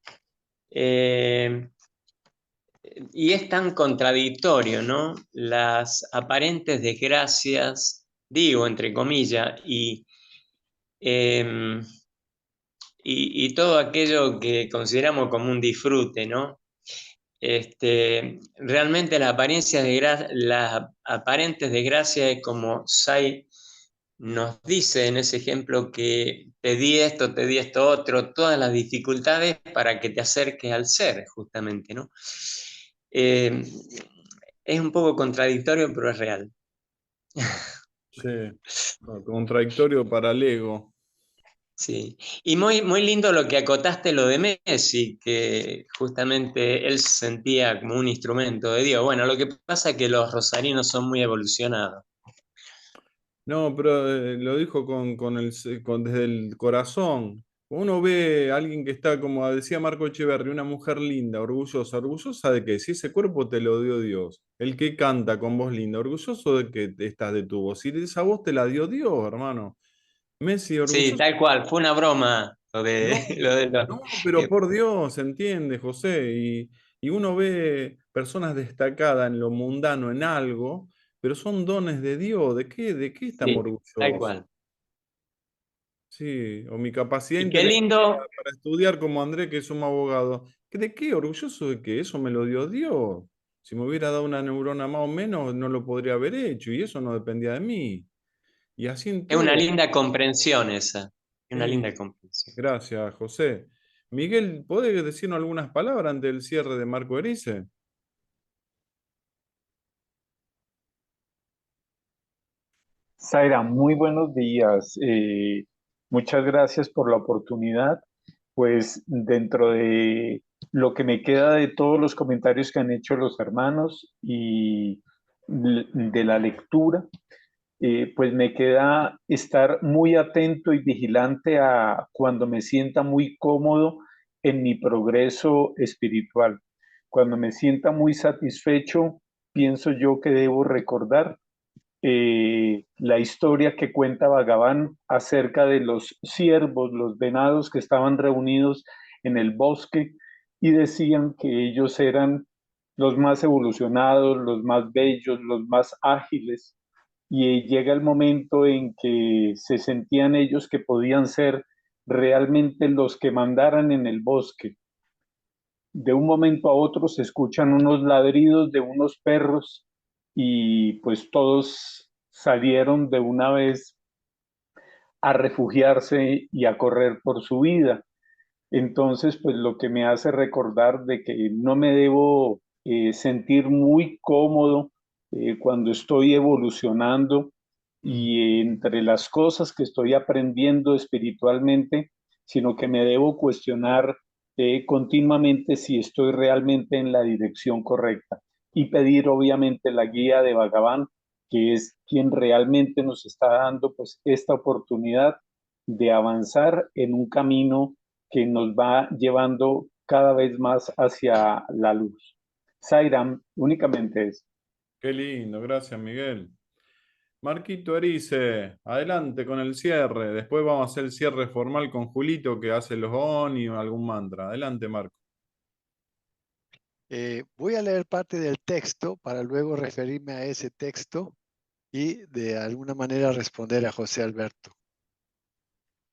y es tan contradictorio, ¿no? Las aparentes desgracias, digo entre comillas, y todo aquello que consideramos como un disfrute, ¿no? Realmente las aparentes desgracias es como Sai nos dice en ese ejemplo que te di esto otro, todas las dificultades para que te acerques al ser, justamente, ¿no? Es un poco contradictorio, pero es real. Sí, contradictorio para el ego. Sí, y muy, muy lindo lo que acotaste lo de Messi, que justamente él se sentía como un instrumento de Dios. Bueno, lo que pasa es que los rosarinos son muy evolucionados. No, pero lo dijo desde el corazón. Uno ve a alguien que está, como decía Marco Echeverri, una mujer linda, orgullosa. ¿Orgullosa de qué? Si ese cuerpo te lo dio Dios. El que canta con voz linda, orgulloso de que estás de tu voz. Si esa voz te la dio Dios, hermano. Messi, Sí, orgulloso. tal cual, fue una broma lo No, de, lo de no, pero por Dios, entiende, José. Y uno ve personas destacadas en lo mundano, en algo, pero son dones de Dios. ¿De qué estamos sí, tal orgullosos? cual. Sí, o mi capacidad Y qué intelectual lindo, para estudiar como Andrés, que es un abogado. ¿De qué? ¿Orgulloso de qué? Eso me lo dio Dios. Si me hubiera dado una neurona más o menos, no lo podría haber hecho y eso no dependía de mí. Y así en es una todo. linda comprensión esa, es una Sí, linda comprensión. gracias, José. Miguel, ¿podés decirnos algunas palabras antes del cierre de Marco Erice? Zaira, muy buenos días. Muchas gracias por la oportunidad. Pues dentro de lo que me queda de todos los comentarios que han hecho los hermanos y de la lectura, pues me queda estar muy atento y vigilante a cuando me sienta muy cómodo en mi progreso espiritual. Cuando me sienta muy satisfecho, pienso yo que debo recordar la historia que cuenta Bhagavan acerca de los ciervos, los venados que estaban reunidos en el bosque y decían que ellos eran los más evolucionados, los más bellos, los más ágiles. Y llega el momento en que se sentían ellos que podían ser realmente los que mandaran en el bosque. De un momento a otro se escuchan unos ladridos de unos perros y pues todos salieron de una vez a refugiarse y a correr por su vida. Entonces, pues lo que me hace recordar de que no me debo sentir muy cómodo cuando estoy evolucionando y entre las cosas que estoy aprendiendo espiritualmente, sino que me debo cuestionar continuamente si estoy realmente en la dirección correcta y pedir obviamente la guía de Bhagavan, que es quien realmente nos está dando pues esta oportunidad de avanzar en un camino que nos va llevando cada vez más hacia la luz. Sairam, únicamente es. Qué lindo, gracias Miguel. Marquito Erice, adelante con el cierre. Después vamos a hacer el cierre formal con Julito que hace los ON y algún mantra. Adelante, Marco. Voy a leer parte del texto para luego referirme a ese texto y de alguna manera responder a José Alberto.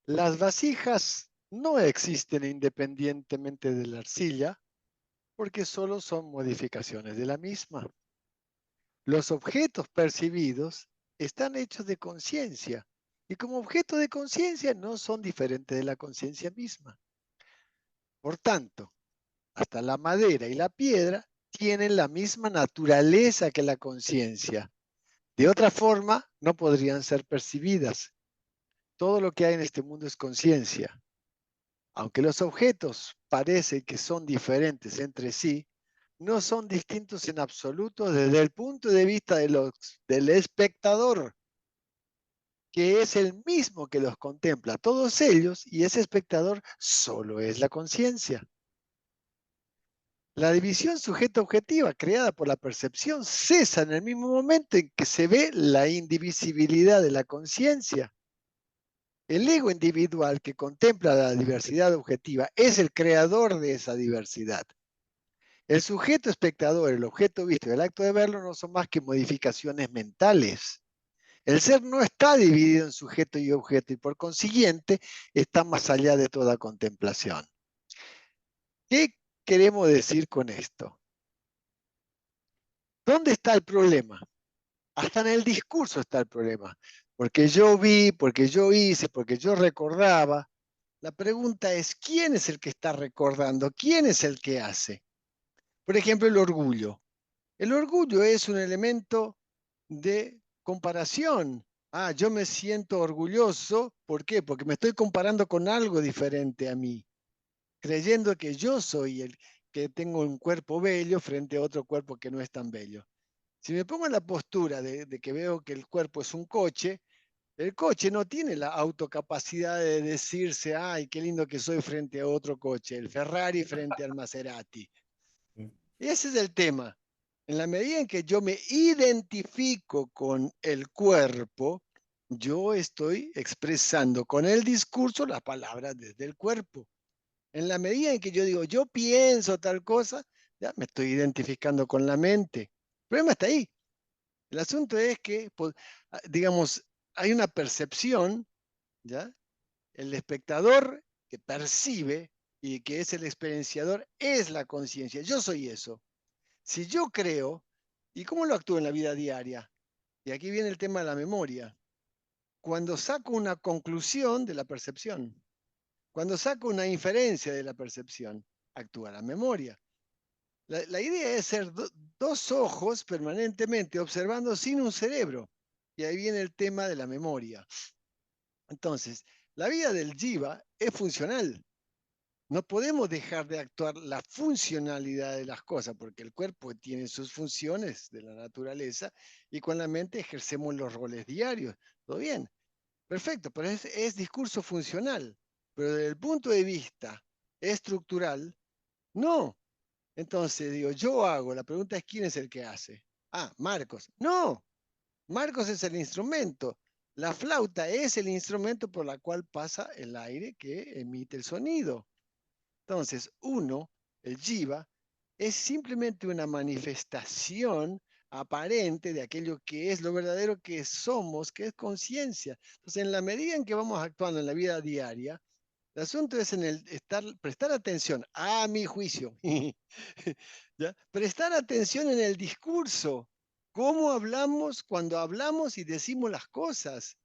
Las vasijas no existen independientemente de la arcilla porque solo son modificaciones de la misma. Los objetos percibidos están hechos de conciencia y como objeto de conciencia no son diferentes de la conciencia misma. Por tanto, hasta la madera y la piedra tienen la misma naturaleza que la conciencia. De otra forma, no podrían ser percibidas. Todo lo que hay en este mundo es conciencia. Aunque los objetos parecen que son diferentes entre sí, no son distintos en absoluto desde el punto de vista del espectador, que es el mismo que los contempla todos ellos, y ese espectador solo es la conciencia. La división sujeto-objetiva creada por la percepción cesa en el mismo momento en que se ve la indivisibilidad de la conciencia. El ego individual que contempla la diversidad objetiva es el creador de esa diversidad. El sujeto espectador, el objeto visto y el acto de verlo no son más que modificaciones mentales. El ser no está dividido en sujeto y objeto y por consiguiente está más allá de toda contemplación. ¿Qué queremos decir con esto? ¿Dónde está el problema? Hasta en el discurso está el problema. Porque yo vi, porque yo hice, porque yo recordaba. La pregunta es, ¿quién es el que está recordando? ¿Quién es el que hace? Por ejemplo, el orgullo. El orgullo es un elemento de comparación. Ah, yo me siento orgulloso. ¿Por qué? Porque me estoy comparando con algo diferente a mí, creyendo que yo soy el que tengo un cuerpo bello frente a otro cuerpo que no es tan bello. Si me pongo en la postura de que veo que el cuerpo es un coche, el coche no tiene la autocapacidad de decirse, ay, qué lindo que soy frente a otro coche, el Ferrari frente al Maserati. Y ese es el tema. En la medida en que yo me identifico con el cuerpo, yo estoy expresando con el discurso las palabras desde el cuerpo. En la medida en que yo digo, yo pienso tal cosa, ya me estoy identificando con la mente. El problema está ahí. El asunto es que, digamos, hay una percepción, ¿ya? El espectador que percibe y que es el experienciador es la conciencia. Yo soy eso. Si yo creo, ¿y cómo lo actúo en la vida diaria? Y aquí viene el tema de la memoria. Cuando saco una conclusión de la percepción, cuando saco una inferencia de la percepción, actúa la memoria. La idea es ser dos ojos permanentemente observando sin un cerebro. Y ahí viene el tema de la memoria. Entonces, la vida del jiva es funcional. No podemos dejar de actuar la funcionalidad de las cosas, porque el cuerpo tiene sus funciones de la naturaleza y con la mente ejercemos los roles diarios. ¿Todo bien? Perfecto, pero es discurso funcional. Pero desde el punto de vista estructural, no. Entonces digo, yo hago, la pregunta es ¿quién es el que hace? Ah, Marcos. No, Marcos es el instrumento. La flauta es el instrumento por el cual pasa el aire que emite el sonido. Entonces, el jiva, es simplemente una manifestación aparente de aquello que es lo verdadero que somos, que es conciencia. Entonces, en la medida en que vamos actuando en la vida diaria, el asunto es en el prestar atención a mi juicio, ¿ya? Prestar atención en el discurso, cómo hablamos cuando hablamos y decimos las cosas.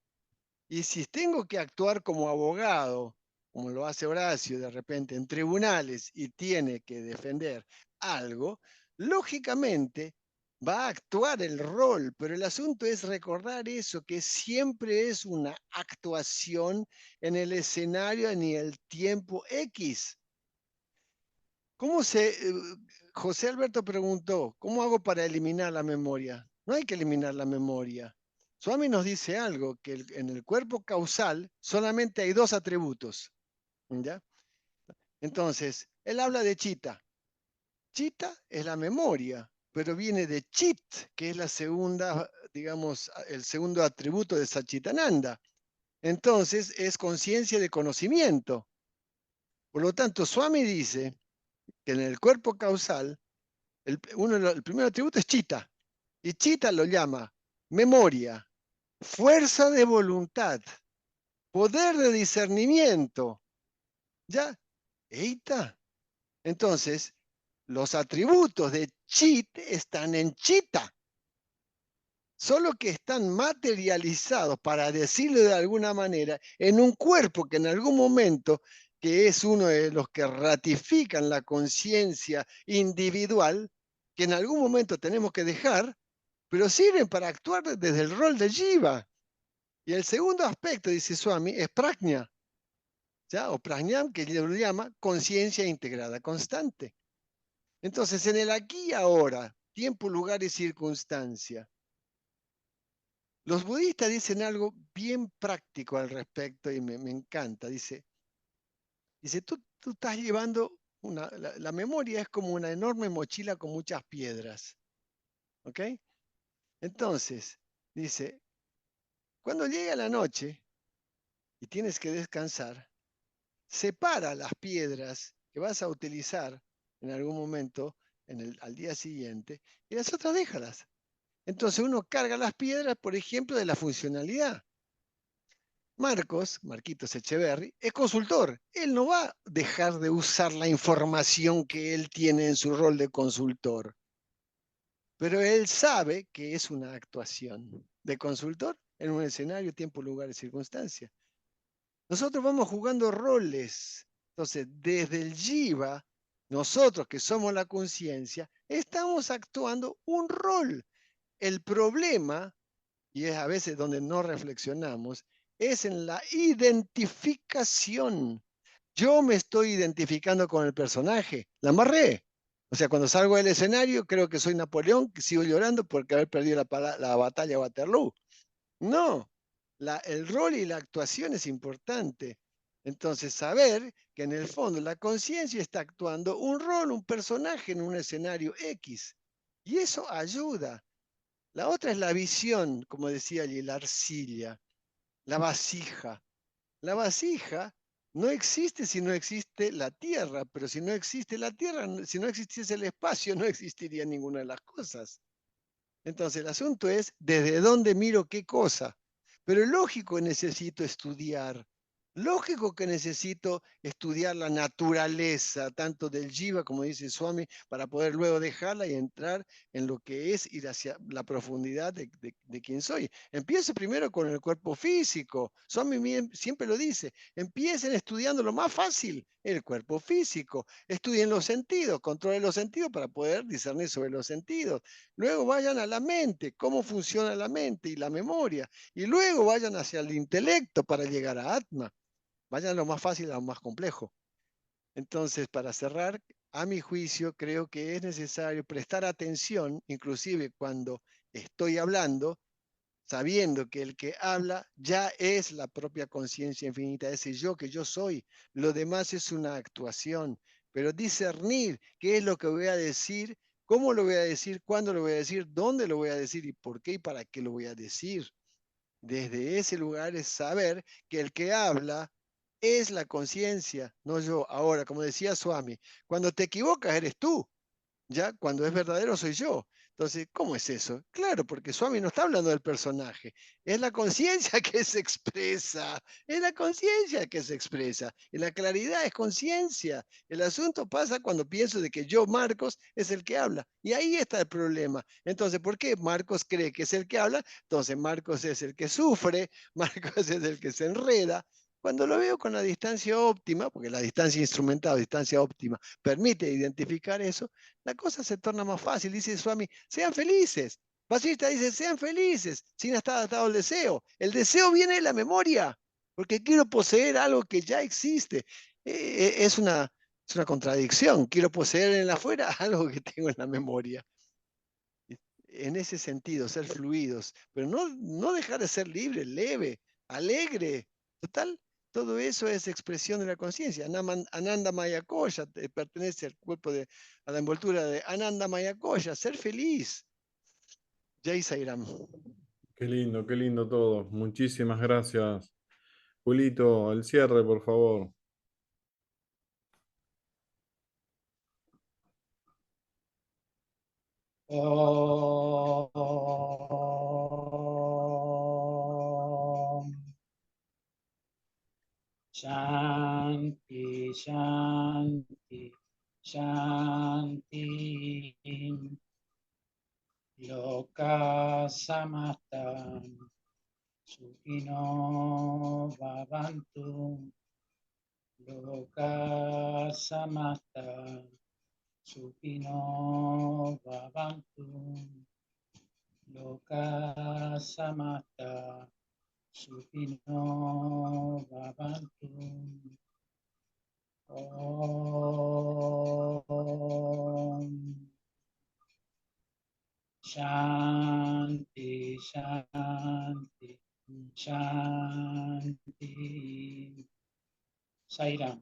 Y si tengo que actuar como abogado, como lo hace Horacio de repente en tribunales y tiene que defender algo, lógicamente va a actuar el rol, pero el asunto es recordar eso, que siempre es una actuación en el escenario ni el tiempo X. José Alberto preguntó, ¿cómo hago para eliminar la memoria? No hay que eliminar la memoria. Swami nos dice algo, que en el cuerpo causal solamente hay dos atributos. ¿Ya? Entonces, él habla de chitta. Chitta es la memoria, pero viene de chit, que es la segunda, digamos, el segundo atributo de Satchitananda. Entonces, es conciencia de conocimiento. Por lo tanto, Swami dice que en el cuerpo causal, el primer atributo es chitta, y chitta lo llama memoria, fuerza de voluntad, poder de discernimiento. ¿Ya? Eita. Entonces, los atributos de chit están en chitta, solo que están materializados, para decirlo de alguna manera, en un cuerpo que en algún momento, que es uno de los que ratifican la conciencia individual, que en algún momento tenemos que dejar, pero sirven para actuar desde el rol de jiva. Y el segundo aspecto, dice Swami, es prajna, ¿ya? O prajnam, que lo llama conciencia integrada constante. Entonces, en el aquí y ahora, tiempo, lugar y circunstancia, los budistas dicen algo bien práctico al respecto y me encanta. Dice, tú estás llevando, la memoria es como una enorme mochila con muchas piedras. ¿Ok? Entonces, dice, cuando llega la noche y tienes que descansar, separa las piedras que vas a utilizar en algún momento al día siguiente y las otras déjalas. Entonces uno carga las piedras, por ejemplo, de la funcionalidad. Marquitos Echeverry, es consultor. Él no va a dejar de usar la información que él tiene en su rol de consultor. Pero él sabe que es una actuación de consultor en un escenario, tiempo, lugar y circunstancia. Nosotros vamos jugando roles. Entonces, desde el jiva, nosotros que somos la conciencia, estamos actuando un rol. El problema, y es a veces donde no reflexionamos, es en la identificación. Yo me estoy identificando con el personaje, la amarré. O sea, cuando salgo del escenario, creo que soy Napoleón, que sigo llorando porque haber perdido la batalla de Waterloo. No, el rol y la actuación es importante. Entonces, saber que en el fondo la conciencia está actuando un rol, un personaje en un escenario X. Y eso ayuda. La otra es la visión, como decía allí, la arcilla, la vasija. La vasija no existe si no existe la tierra, pero si no existe la tierra, si no existiese el espacio, no existiría ninguna de las cosas. Entonces el asunto es desde dónde miro qué cosa. Pero lógico que necesito estudiar. Lógico que necesito estudiar la naturaleza, tanto del jiva, como dice Swami, para poder luego dejarla y entrar en lo que es ir hacia la profundidad de quién soy. Empiezo primero con el cuerpo físico. Swami siempre lo dice, empiecen estudiando lo más fácil, el cuerpo físico. Estudien los sentidos, controlen los sentidos para poder discernir sobre los sentidos. Luego vayan a la mente, cómo funciona la mente y la memoria. Y luego vayan hacia el intelecto para llegar a Atma. Vayan a lo más fácil a lo más complejo. Entonces, para cerrar, a mi juicio, creo que es necesario prestar atención, inclusive cuando estoy hablando, sabiendo que el que habla ya es la propia conciencia infinita, ese yo que yo soy. Lo demás es una actuación, pero discernir qué es lo que voy a decir, cómo lo voy a decir, cuándo lo voy a decir, dónde lo voy a decir y por qué y para qué lo voy a decir. Desde ese lugar es saber que el que habla es la conciencia, no yo. Ahora, como decía Swami, cuando te equivocas eres tú, ya cuando es verdadero soy yo. Entonces, ¿cómo es eso? Claro, porque Swami no está hablando del personaje, es la conciencia que se expresa, es la conciencia que se expresa, y la claridad es conciencia. El asunto pasa cuando pienso de que yo, Marcos, es el que habla, y ahí está el problema. Entonces, ¿por qué Marcos cree que es el que habla? Entonces, Marcos es el que sufre, Marcos es el que se enreda. Cuando lo veo con la distancia óptima, porque la distancia instrumental, distancia óptima, permite identificar eso, la cosa se torna más fácil. Dice Swami, sean felices. Vasista dice, sean felices, sin estar atado al deseo. El deseo viene de la memoria, porque quiero poseer algo que ya existe. Es una contradicción. Quiero poseer en la afuera algo que tengo en la memoria. En ese sentido, ser fluidos, pero no dejar de ser libre, leve, alegre. Total, todo eso es expresión de la conciencia. Ananda Maya Koya pertenece al cuerpo a la envoltura de Ananda Maya Koya, ser feliz. Jai Sairam. Qué lindo todo. Muchísimas gracias. Julito, al cierre, por favor. Shanti, Shanti, Shanti. Loka samasta sukhino bhavantu. Loka samasta sukhino bhavantu. Loka samasta sukhino bhavantu. Om Shanti, Shanti, Shanti. Sairam.